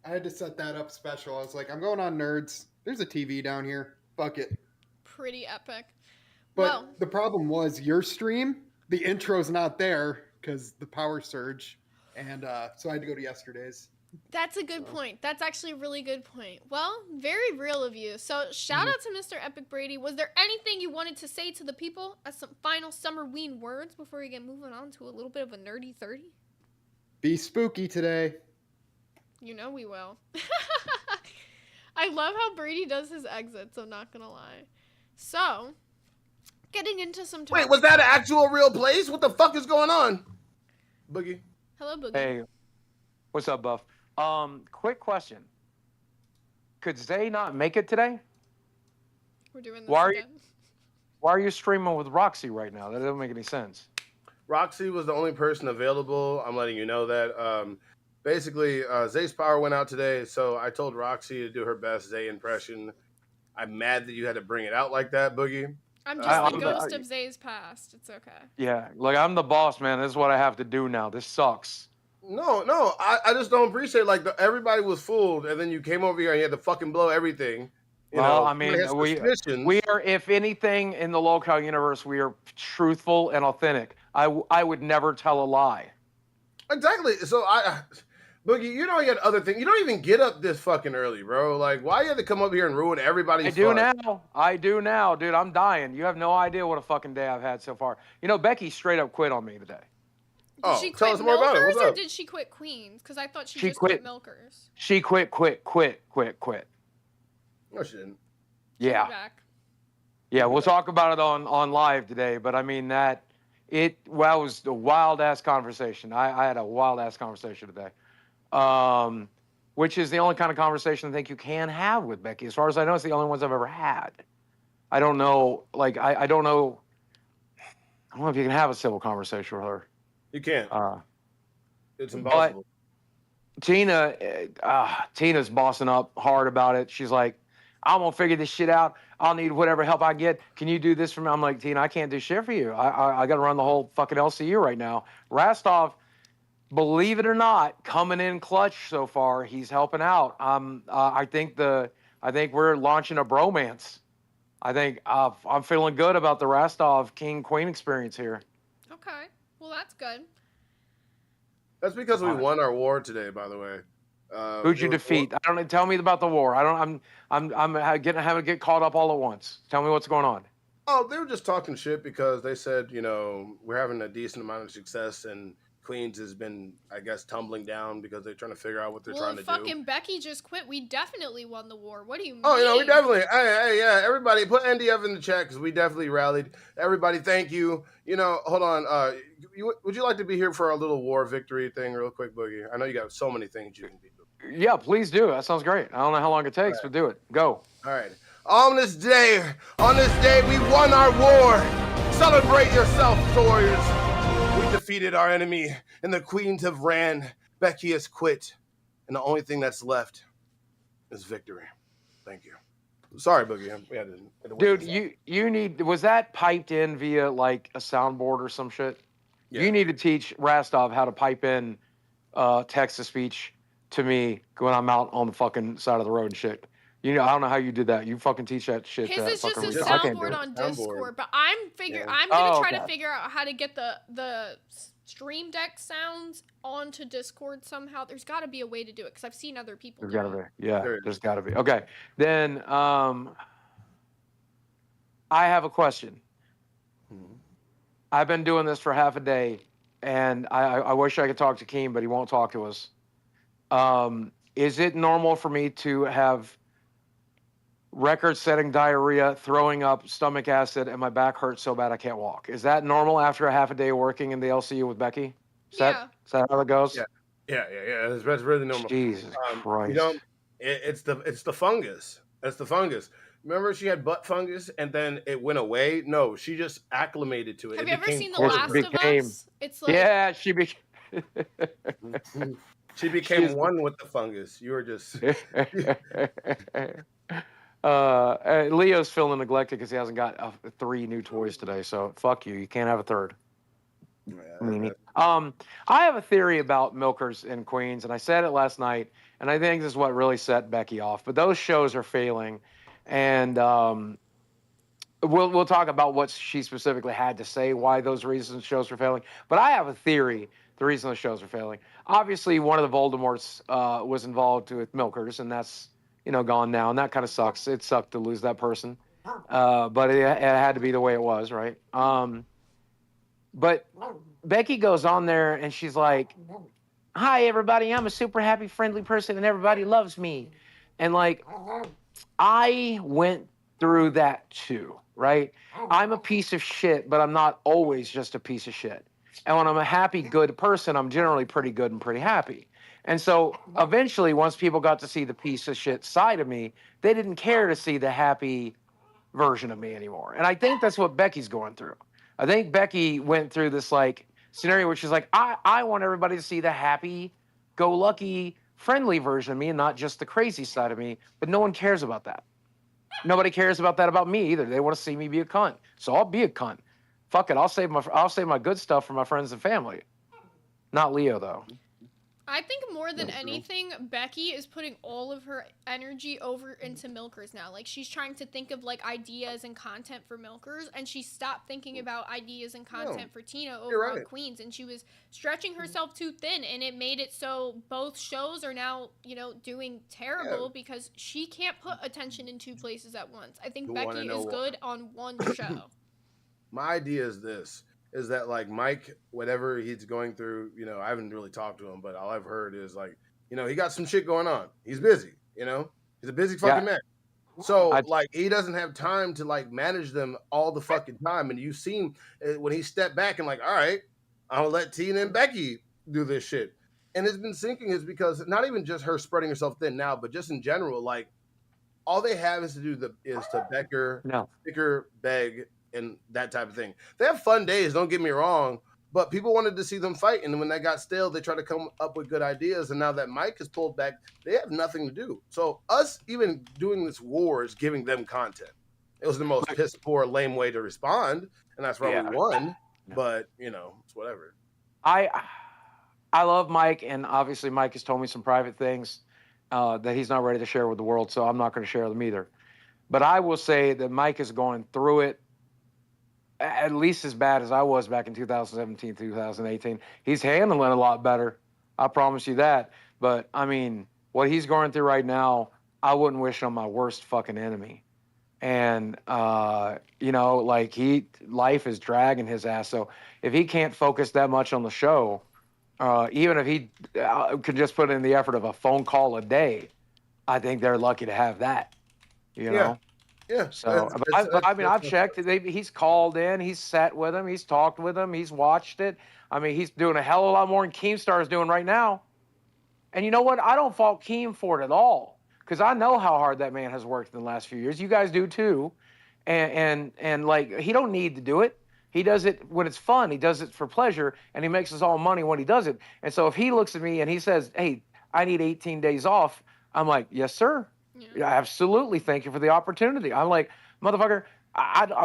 I had to set that up special. I was like, I'm going on Nerds. There's a TV down here. Fuck it. Pretty epic. But Well, the problem was your stream, the intro's not there because the power surge. and so I had to go to yesterday's. That's a good point. That's actually a really good point. Well, very real of you. So shout out to Mr. Epic Brady. Was there anything you wanted to say to the people as some final Summerween words before we get moving on to a little bit of a nerdy 30? Be spooky today. You know we will. I love how Brady does his exits, I'm not gonna lie. So, getting into some topics. Wait, was that an actual real place? What the fuck is going on? Boogie. Hello, Boogie. Hey, what's up, Buff? Quick question. Could Zay not make it today? We're doing this Why again. Why are you streaming with Roxy right now? That doesn't make any sense. Roxy was the only person available. I'm letting you know that. Basically, Zay's power went out today, so I told Roxy to do her best Zay impression. I'm mad that you had to bring it out like that, Boogie. I'm just the ghost of Zay's past. It's okay. Yeah, like I'm the boss, man. This is what I have to do now. This sucks. No, I just don't appreciate everybody was fooled, and then you came over here and you had to fucking blow everything. I mean, we are, if anything in the local universe, we are truthful and authentic. I would never tell a lie. Exactly. So Boogie, you know you had other things. You don't even get up this fucking early, bro. Like, why you had to come up here and ruin everybody's fun? I do now, dude. I'm dying. You have no idea what a fucking day I've had so far. You know, Becky straight up quit on me today. Did she quit Milkers or did she quit Queens? Because I thought she just quit Milkers. She quit. No, she didn't. Yeah. Yeah, we'll talk about it on live today. But I mean that was a wild ass conversation. I had a wild ass conversation today. Which is the only kind of conversation I think you can have with Becky. As far as I know, it's the only ones I've ever had. I don't know, I don't know if you can have a civil conversation with her. You can't. It's impossible. But Tina's bossing up hard about it. She's like, I'm gonna figure this shit out. I'll need whatever help I get. Can you do this for me? I'm like, Tina, I can't do shit for you. I gotta run the whole fucking LCU right now. Rastov, believe it or not, coming in clutch so far. He's helping out. I think we're launching a bromance. I think I'm feeling good about the Rastov King Queen experience here. Okay, well that's good. That's because we won our war today, by the way. Who'd you defeat? I don't know. Tell me about the war. I'm having to get caught up all at once. Tell me what's going on. Oh, they were just talking shit because they said, we're having a decent amount of success and Queens has been, I guess, tumbling down because they're trying to figure out what they're trying to do. Well, fucking Becky just quit. We definitely won the war. What do you mean? Oh, we definitely. Hey, yeah, everybody, put NDF in the chat because we definitely rallied. Everybody, thank you. Hold on. Would you like to be here for our little war victory thing real quick, Boogie? I know you got so many things you can do. Yeah, please do. That sounds great. I don't know how long it takes, but do it. Go. All right. On this day, we won our war. Celebrate yourself, warriors. We defeated our enemy, and the queens have ran. Becky has quit, and the only thing that's left is victory. Thank you. Sorry, Boogie. Dude, you need. Was that piped in via like a soundboard or some shit? Yeah. You need to teach Rastov how to pipe in text to speech to me when I'm out on the fucking side of the road and shit. I don't know how you did that. You fucking teach that shit. His is just a soundboard on Discord, but I'm gonna try to figure out how to get the Stream Deck sounds onto Discord somehow. There's got to be a way to do it because I've seen other people. There's got to be. Yeah, there's got to be. Okay, then I have a question. I've been doing this for half a day, and I wish I could talk to Keem, but he won't talk to us. Is it normal for me to have record-setting diarrhea, throwing up, stomach acid, and my back hurts so bad I can't walk? Is that normal after a half a day working in the LCU with Becky? Is that how it goes? Yeah. That's really normal. Jesus Christ. It's the fungus. That's the fungus. Remember she had butt fungus and then it went away? No, she just acclimated to it. Have you ever seen The Last of Us? It's like... Yeah, she became... She became one with the fungus. You were just... Leo's feeling neglected because he hasn't got 3 new toys today, so fuck you. You can't have a third. I have a theory about Milkers and Queens, and I said it last night, and I think this is what really set Becky off. But those shows are failing, and we'll talk about what she specifically had to say, why those reasons shows are failing. But I have a theory the reason the shows are failing. Obviously, one of the Voldemorts was involved with Milkers, and that's, you know, gone now, and that kind of sucks. It sucked to lose that person, but it had to be the way it was, right? But Becky goes on there, and she's like, "Hi, everybody. I'm a super happy, friendly person, and everybody loves me." And, like, I went through that too, right? I'm a piece of shit, but I'm not always just a piece of shit. And when I'm a happy, good person, I'm generally pretty good and pretty happy. And so eventually, once people got to see the piece of shit side of me, they didn't care to see the happy version of me anymore. And I think that's what Becky's going through. I think Becky went through this like scenario where she's like, I want everybody to see the happy, go lucky, friendly version of me and not just the crazy side of me. But no one cares about that. Nobody cares about that about me either. They want to see me be a cunt. So I'll be a cunt. Fuck it. I'll save my good stuff for my friends and family. Not Leo though. I think more than anything, Becky is putting all of her energy over into Milkers now. Like, she's trying to think of, like, ideas and content for Milkers, and she stopped thinking about ideas and content for Tina over on Queens, and she was stretching herself too thin, and it made it so both shows are now, you know, doing terrible because she can't put attention in two places at once. I think Becky is good on one show. My idea is this. Is that like Mike, whatever he's going through, you know, I haven't really talked to him, but all I've heard is like, you know, he got some shit going on. He's busy, you know, he's a busy fucking man. So like, he doesn't have time to like manage them all the fucking time. And you've seen when he stepped back and like, all right, I'll let Tina and Becky do this shit. And it's been sinking is because not even just her spreading herself thin now, but just in general, like all they have is to do is to bicker, beg, and that type of thing. They have fun days, don't get me wrong, but people wanted to see them fight, and when that got stale, they tried to come up with good ideas, and now that Mike has pulled back, they have nothing to do. So us even doing this war is giving them content. It was the most piss poor, lame way to respond, and that's why we won, but, you know, it's whatever. I love Mike, and obviously Mike has told me some private things that he's not ready to share with the world, so I'm not going to share them either. But I will say that Mike is going through it at least as bad as I was back in 2017, 2018. He's handling a lot better. I promise you that. But, I mean, what he's going through right now, I wouldn't wish on my worst fucking enemy. And, you know, like, life is dragging his ass. So if he can't focus that much on the show, even if he could just put in the effort of a phone call a day, I think they're lucky to have that, you know? Yeah. So, I mean, I've checked. He's called in. He's sat with him. He's talked with him. He's watched it. I mean, he's doing a hell of a lot more than Keemstar is doing right now. And you know what? I don't fault Keem for it at all because I know how hard that man has worked in the last few years. You guys do too. And like, he don't need to do it. He does it when it's fun. He does it for pleasure, and he makes us all money when he does it. And so if he looks at me and he says, "Hey, I need 18 days off," I'm like, "Yes, sir. Yeah, absolutely. Thank you for the opportunity." I'm like, motherfucker,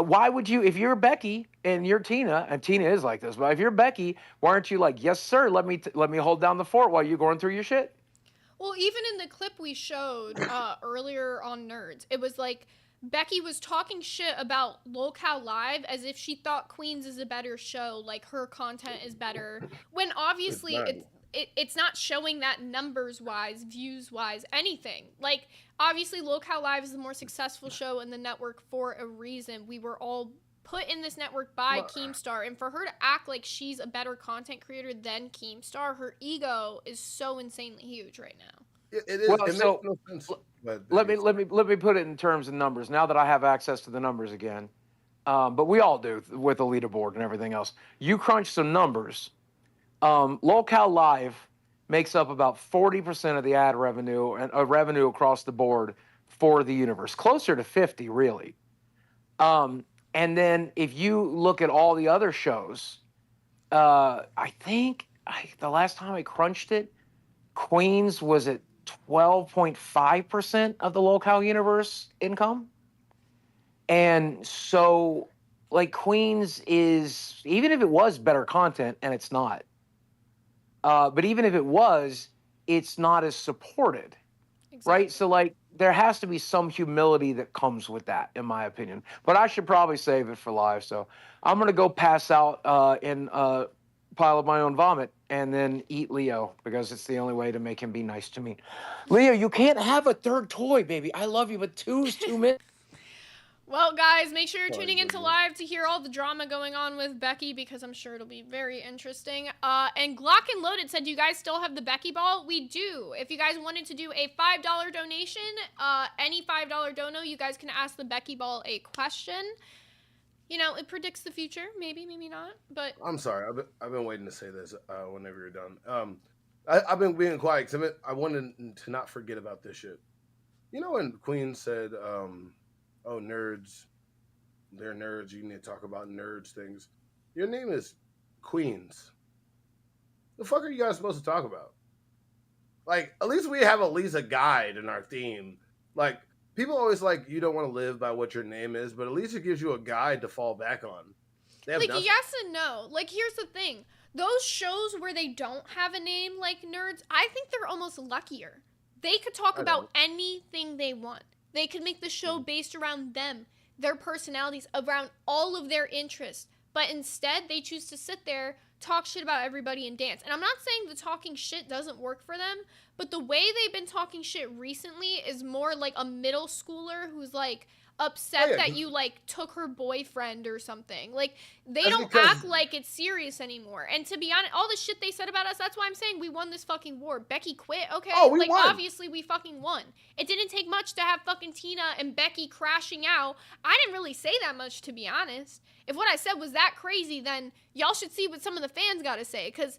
why would you, if you're Becky and you're Tina, and Tina is like this, but if you're Becky, why aren't you like, "Yes, sir, let me hold down the fort while you're going through your shit"? Well, even in the clip we showed earlier on Nerds, it was like Becky was talking shit about Locale Live as if she thought Queens is a better show, like her content is better, when obviously it's not showing that numbers-wise, views-wise, anything. Like, obviously, Locale Live is the more successful show in the network for a reason. We were all put in this network by Keemstar, and for her to act like she's a better content creator than Keemstar, her ego is so insanely huge right now. It is. Well, it so, makes no sense. let me put it in terms of numbers. Now that I have access to the numbers again, but we all do with the leaderboard and everything else. You crunch some numbers. Locale Live makes up about 40% of the ad revenue and revenue across the board for the universe, closer to 50, really. And then if you look at all the other shows, I think the last time I crunched it, Queens was at 12.5% of the Locale universe income. And so, like, Queens is, even if it was better content, and it's not, but even if it was, it's not as supported, right? So, like, there has to be some humility that comes with that, in my opinion. But I should probably save it for live. So I'm going to go pass out in pile up my own vomit and then eat Leo because it's the only way to make him be nice to me. Leo, you can't have a third toy, baby. I love you, but two's too many. Well, guys, make sure you're tuning into live to hear all the drama going on with Becky because I'm sure it'll be very interesting. And Glock and Loaded said, do you guys still have the Becky ball? We do. If you guys wanted to do a $5 donation, any $5 dono, you guys can ask the Becky ball a question. You know, it predicts the future. Maybe, maybe not. But I'm sorry. I've been waiting to say this whenever you're done. I've been being quiet because I wanted to not forget about this shit. You know when Queen said, oh, nerds, they're nerds. You need to talk about nerds things. Your name is Queens. The fuck are you guys supposed to talk about? Like, at least we have a guide in our theme. Like, people always like, you don't want to live by what your name is, but at least it gives you a guide to fall back on. like, yes and no. Like, here's the thing. Those shows where they don't have a name like Nerds, I think they're almost luckier. They could talk about anything they want. They could make the show based around them, their personalities, around all of their interests. But instead, they choose to sit there, talk shit about everybody, and dance. And I'm not saying the talking shit doesn't work for them, but the way they've been talking shit recently is more like a middle schooler who's, like, upset that you, like, took her boyfriend or something. Like, they don't act like it's serious anymore. And to be honest, all the shit they said about us, that's why I'm saying we won this fucking war. Becky quit, okay? Oh, we won. Obviously we fucking won. It didn't take much to have fucking Tina and Becky crashing out. I didn't really say that much, to be honest. If what I said was that crazy, then y'all should see what some of the fans gotta say, because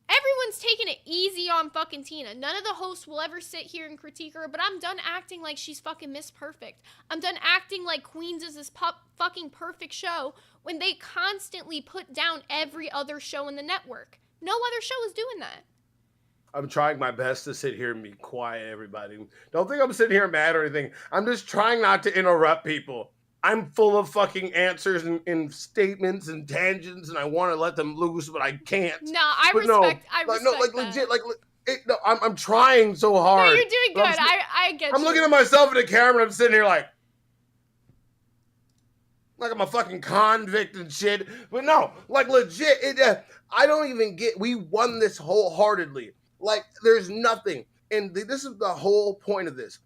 everyone's taking it easy on fucking Tina. None of the hosts will ever sit here and critique her, but I'm done acting like she's fucking Miss Perfect. I'm done acting like Queens is this fucking perfect show when they constantly put down every other show in the network. No other show is doing that. I'm trying my best to sit here and be quiet, everybody. Don't think I'm sitting here mad or anything. I'm just trying not to interrupt people. I'm full of fucking answers and statements and tangents, and I want to let them loose, but I can't. No, I respect that. Legit, I'm trying so hard. No, you're doing good. I get you. I'm looking at myself in the camera, and I'm sitting here like I'm a fucking convict and shit. But no, like legit, I don't even get. We won this wholeheartedly. Like there's nothing, and this is the whole point of this.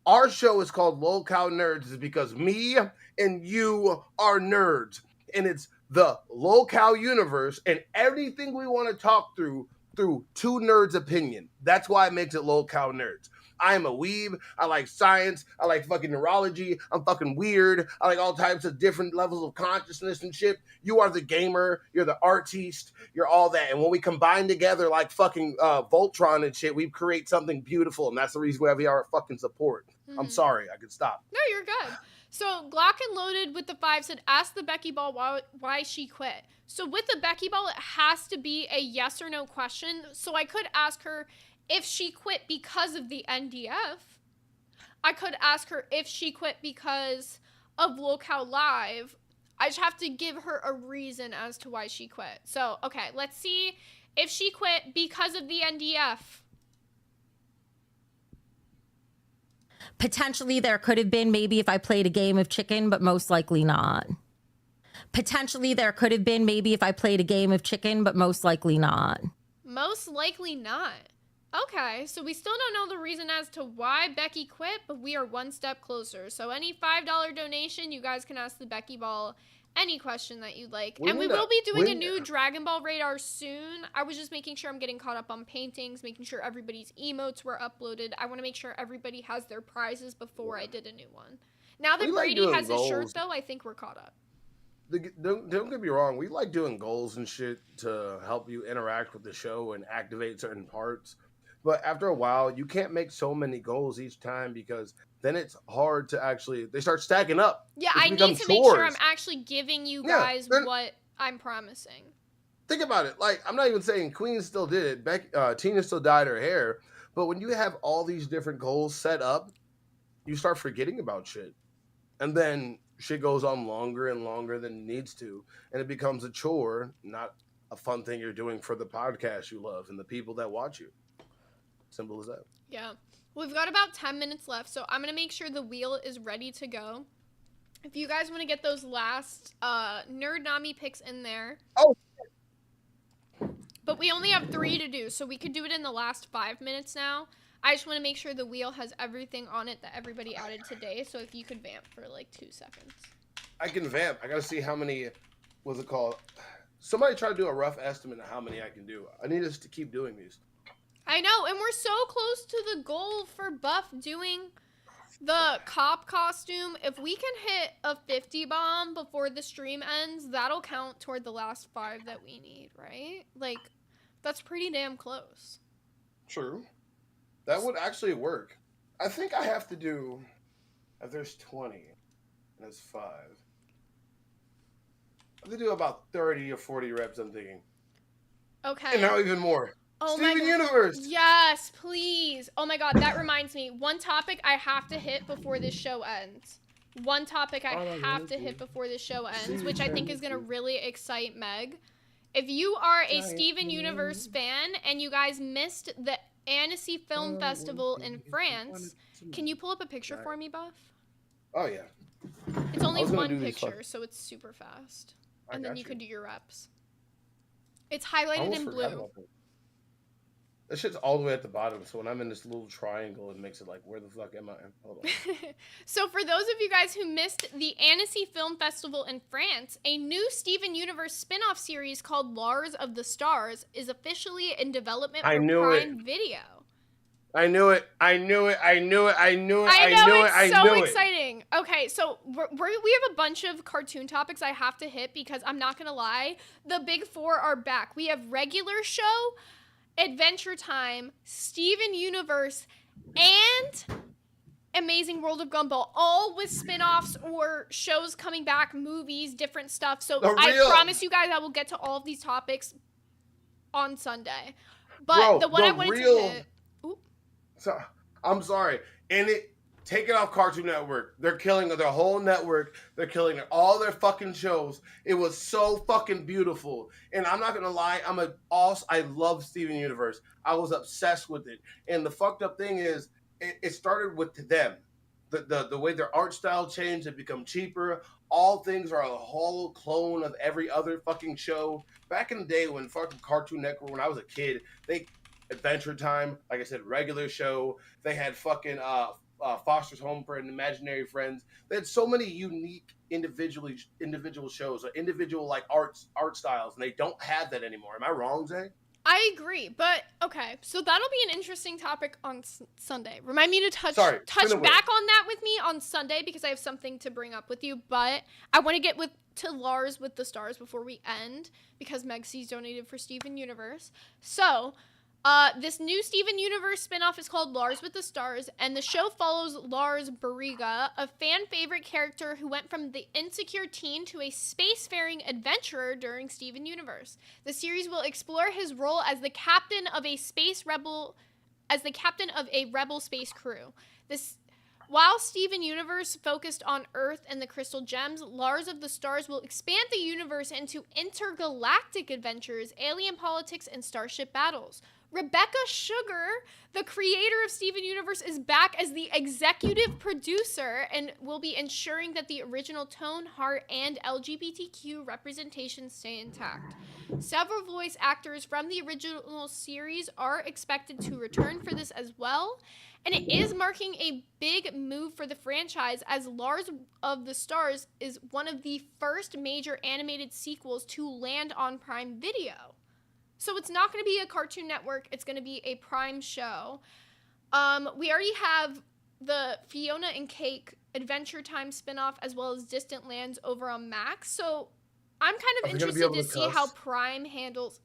Our show is called Lolcow Nerds is because me and you are nerds. And it's the Lolcow universe and everything we want to talk through two nerds' opinion. That's why it makes it Lolcow Nerds. I am a weeb. I like science. I like fucking neurology. I'm fucking weird. I like all types of different levels of consciousness and shit. You are the gamer. You're the artiste. You're all that. And when we combine together like fucking Voltron and shit, we create something beautiful. And that's the reason why we are fucking support. Mm-hmm. I'm sorry. I could stop. No, you're good. So Glock and Loaded with the 5 said, ask the Becky Ball why she quit. So with the Becky Ball, it has to be a yes or no question. So I could ask her if she quit because of the NDF. I could ask her if she quit because of Lolcow Live. I just have to give her a reason as to why she quit. So, okay, let's see if she quit because of the NDF. Potentially there could have been maybe if I played a game of chicken, but most likely not. Potentially there could have been maybe if I played a game of chicken, but most likely not. Most likely not. Okay, so we still don't know the reason as to why Becky quit, but we are one step closer. So any $5 donation, you guys can ask the Becky Ball any question that you'd like. And we will be doing a new Dragon Ball radar soon. I was just making sure I'm getting caught up on paintings, making sure everybody's emotes were uploaded. I want to make sure everybody has their prizes before I did a new one. Now that Brady has his shirt, though, I think we're caught up. Don't get me wrong. We like doing goals and shit to help you interact with the show and activate certain parts. But after a while, you can't make so many goals each time because then it's hard to actually, they start stacking up. Yeah, I need to make sure I'm actually giving you guys what I'm promising. Think about it. Like, I'm not even saying Queen still did it. Tina still dyed her hair. But when you have all these different goals set up, you start forgetting about shit. And then shit goes on longer and longer than it needs to. And it becomes a chore, not a fun thing you're doing for the podcast you love and the people that watch you. Simple as that. Yeah. We've got about 10 minutes left, so I'm going to make sure the wheel is ready to go. If you guys want to get those last Nerd Nami picks in there. Oh, But we only have 3 to do, so we could do it in the last 5 minutes now. I just want to make sure the wheel has everything on it that everybody added today, so if you could vamp for like 2 seconds. I can vamp. I gotta see how many, what's it called? Somebody try to do a rough estimate of how many I can do. I need us to keep doing these. I know, and we're so close to the goal for Buff doing the cop costume. If we can hit a 50 bomb before the stream ends, that'll count toward the last 5 that we need, right? Like, that's pretty damn close. True. That would actually work. I think I have to do, if there's 20, and there's 5. I have to do about 30 or 40 reps, I'm thinking. Okay. And now even more. Oh Steven my God. Universe! Yes, please. Oh my God, that reminds me. One topic I have to hit before this show ends. One topic I have to hit before this show ends, which I think is going to really excite Meg. If you are a Steven Universe fan and you guys missed the Annecy Film Festival in France, can you pull up a picture for me, Buff? Oh, yeah. It's only one picture, so it's super fast. And then you can do your reps. It's highlighted in blue. This shit's all the way at the bottom, so when I'm in this little triangle, it makes it like, where the fuck am I? Hold on. So for those of you guys who missed the Annecy Film Festival in France, a new Steven Universe spin-off series called Lars of the Stars is officially in development for Prime Video. I knew it. I knew it. I knew it. I knew it. I know, I it's knew so it. exciting. Okay, so we have a bunch of cartoon topics I have to hit because I'm not going to lie. The big 4 are back. We have regular show, Adventure Time, Steven Universe, and Amazing World of Gumball, all with spin-offs or shows coming back, movies, different stuff. So I promise you guys I will get to all of these topics on Sunday. But the one I wanted to hit... So, I'm sorry. And take it off Cartoon Network. They're killing their whole network. They're killing all their fucking shows. It was so fucking beautiful. And I'm not gonna lie, I love Steven Universe. I was obsessed with it. And the fucked up thing is, it started with them. The way their art style changed, it become cheaper. All things are a hollow clone of every other fucking show. Back in the day when fucking Cartoon Network, when I was a kid, Adventure Time, like I said, regular show. They had fucking Foster's Home for Imaginary Friends. They had so many unique individual shows, or individual like art styles, and they don't have that anymore. Am I wrong, Zay? I agree, but okay, so that'll be an interesting topic on Sunday. Remind me to touch back on that with me on Sunday because I have something to bring up with you, but I want to get to Lars with the Stars before we end because Meg C's donated for Steven Universe. So, this new Steven Universe spinoff is called Lars with the Stars, and the show follows Lars Barriga, a fan favorite character who went from the insecure teen to a spacefaring adventurer during Steven Universe. The series will explore his role as the captain of a rebel space crew. While Steven Universe focused on Earth and the Crystal Gems, Lars of the Stars will expand the universe into intergalactic adventures, alien politics, and starship battles. Rebecca Sugar, the creator of Steven Universe, is back as the executive producer and will be ensuring that the original tone, heart, and LGBTQ representation stay intact. Several voice actors from the original series are expected to return for this as well, and it is marking a big move for the franchise as Lars of the Stars is one of the first major animated sequels to land on Prime Video. So it's not going to be a Cartoon Network. It's going to be a Prime show. We already have the Fiona and Cake Adventure Time spinoff as well as Distant Lands over on Max. So I'm kind of interested to see how Prime handles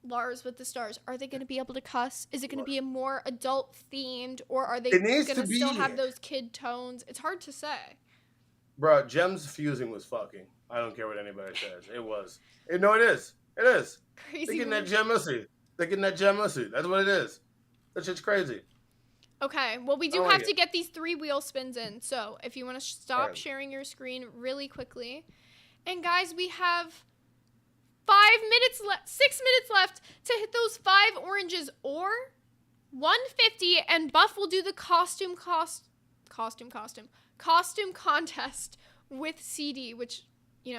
Lars with the Stars. Are they going to be able to cuss? Is it going to be a more adult themed, or are they going to still have those kid tones? It's hard to say. Bro, Gems fusing was fucking. I don't care what anybody says. It was. No, it is. It is. Crazy. They're getting that gem mussy. That's what it is. That shit's crazy. Okay, well, we do have to get these 3 wheel spins in. So if you want to stop sharing your screen really quickly. And guys, we have 6 minutes left to hit those 5 oranges or 150, and Buff will do the costume contest with CD, which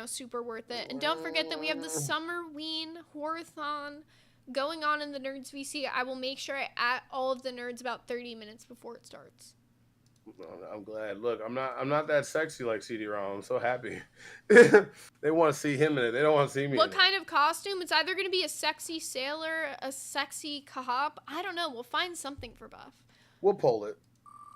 super worth it. And don't forget that we have the Summerween Horathon going on in the Nerds VC. I will make sure I at all of the nerds about 30 minutes before it starts. I'm glad. Look, I'm not that sexy like CD-ROM. I'm so happy. They want to see him in it. They don't want to see me. What kind of costume? It's either going to be a sexy sailor, a sexy Kahop. I don't know. We'll find something for Buff. We'll pull it.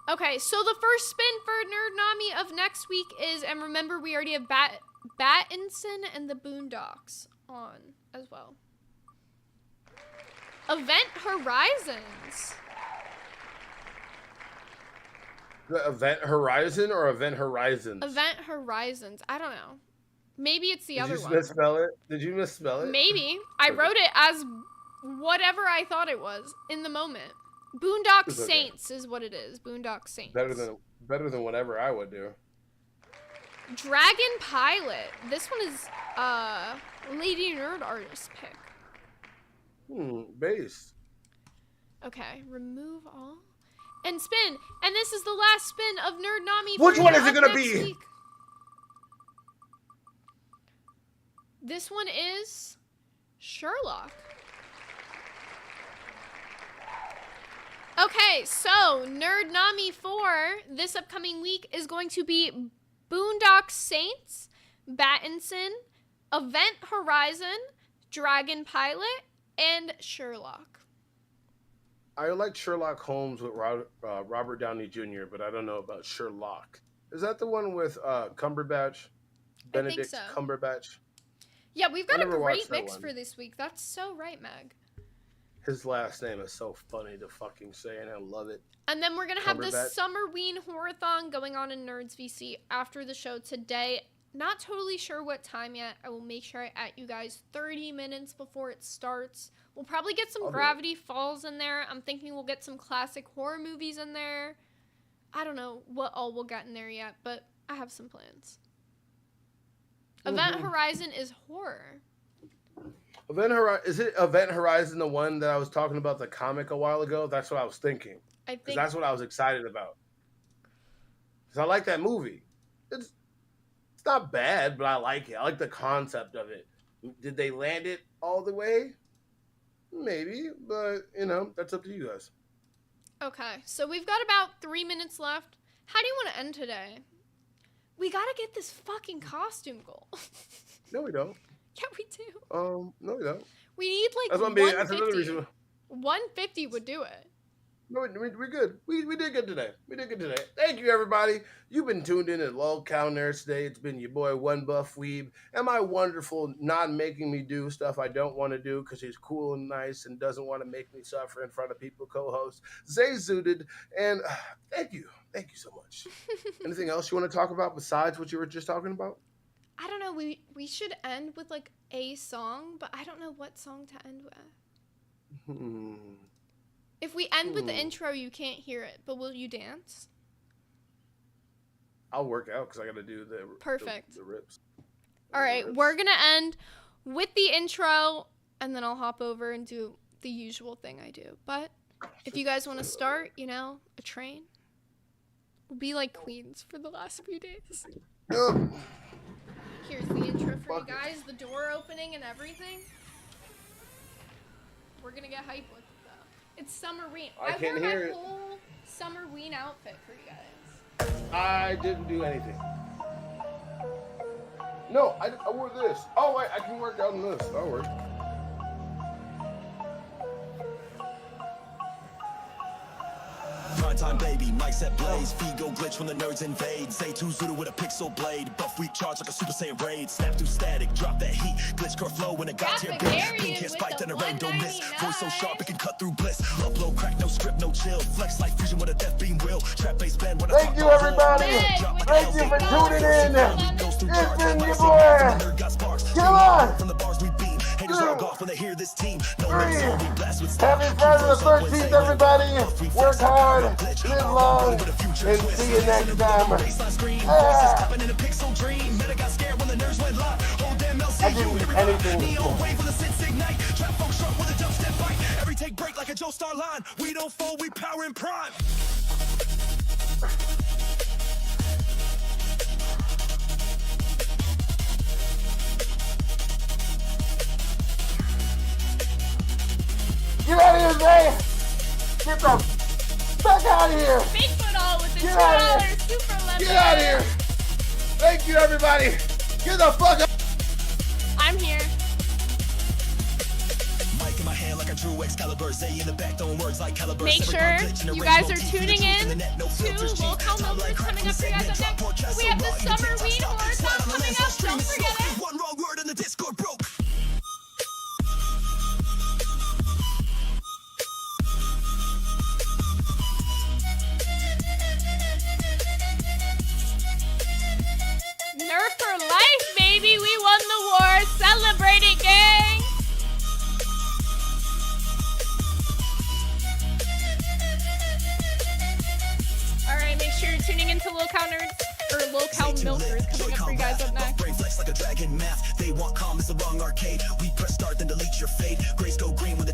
Okay, so the first spin for Nerd Nami of next week is, and remember we already have Battinson and the Boondocks on as well. Event Horizons. The Event Horizon or Event Horizons? Event Horizons. I don't know. Maybe it's the other one. Did you misspell it? Did you misspell it? Maybe. I wrote it as whatever I thought it was in the moment. Boondock Saints is what it is. Boondock Saints. Better than whatever I would do. Dragon Pilot. This one is Lady Nerd Artist pick. Base. Okay, remove all. And spin. And this is the last spin of Nerd Nami. Which one is it gonna be? Week. This one is Sherlock. Okay, so Nerd Nami 4 this upcoming week is going to be Boondock Saints, Battinson, Event Horizon, Dragon Pilot, and Sherlock. I like Sherlock Holmes with Robert Downey Jr., but I don't know about Sherlock. Is that the one with Cumberbatch? Benedict so. Cumberbatch? Yeah, we've got a great mix for this week. That's so right, Meg. His last name is so funny to fucking say, and I love it. And then we're going to have the Summerween Horathon going on in Nerds VC after the show today. Not totally sure what time yet. I will make sure I at you guys 30 minutes before it starts. We'll probably get some Gravity Falls in there. I'm thinking we'll get some classic horror movies in there. I don't know what all we'll get in there yet, but I have some plans. Event Horizon is horror. Is it Event Horizon the one that I was talking about the comic a while ago? That's what I was thinking. I think that's what I was excited about. Because I like that movie. It's not bad, but I like it. I like the concept of it. Did they land it all the way? Maybe, but that's up to you guys. Okay, so we've got about 3 minutes left. How do you want to end today? We gotta get this fucking costume goal. No, we don't. Yeah, we do. No, we don't. We need like 150. That's another reason. 150 would do it. No, we're good. We did good today. Thank you, everybody. You've been tuned in at Lol Cow Nerds today. It's been your boy, One Buff Weeb, and my wonderful, not making me do stuff I don't want to do because he's cool and nice and doesn't want to make me suffer in front of people, co-host, Zay Zooted. And thank you so much. Anything else you want to talk about besides what you were just talking about? I don't know. We should end with like a song, but I don't know what song to end with. If we end with the intro, you can't hear it, but will you dance? I'll work out because I got to do the perfect the rips. All right, we're gonna end with the intro, and then I'll hop over and do the usual thing I do. But if you guys want to start, a train, we'll be like queens for the last few days. Here's the intro for you guys, the door opening and everything. We're gonna get hype with it though. It's Summerween. I wore my whole Summerween outfit for you guys. I didn't do anything. No, I wore this. Oh wait, I can work out in this. That'll work. Time baby, mic set blaze, feed go glitch when the nerds invade. Say 2 Zooted with a pixel blade, buff weak charge like a Super Saiyan raid. Snap through static, drop that heat, glitch core flow when it got to your build. Pink hair spiked and the rain don't miss. Voice so sharp it can cut through bliss. Upload crack, no script, no chill. Flex like fusion with a death beam will. Trap bass band when I Thank you everybody. Thank you for tuning in. It's been your boy. Come on. From the bars we beam. Haters log off when they hear this team. No Happy Friday the 13th, everybody. Work hard, live long, and see you next time. I didn't do anything. Every take break like a Joe Star line. We don't fold, we power in prime. Get out of here, Zay! Get the fuck out of here! Bigfoot all with the Get out of $2 super lemon. Get out of here! Thank you, everybody! Get the fuck out! I'm here. Mic in my hand like I drew Excalibur. Zay in the back, throwing words like caliber. Make sure you guys are tuning in to Local Milkers coming up for you guys up next. We have the Summer Weed Horathon coming up. Don't forget it. One wrong word and the Discord broke. Nerf for life, baby. We won the war. Celebrate it, gang. All right, make sure you're tuning into Local Nerds or Local Milkers coming up for you guys up next. Brain flex like a dragon math. They want calm, it's the wrong arcade. We press start, then delete your fate. Grays go green when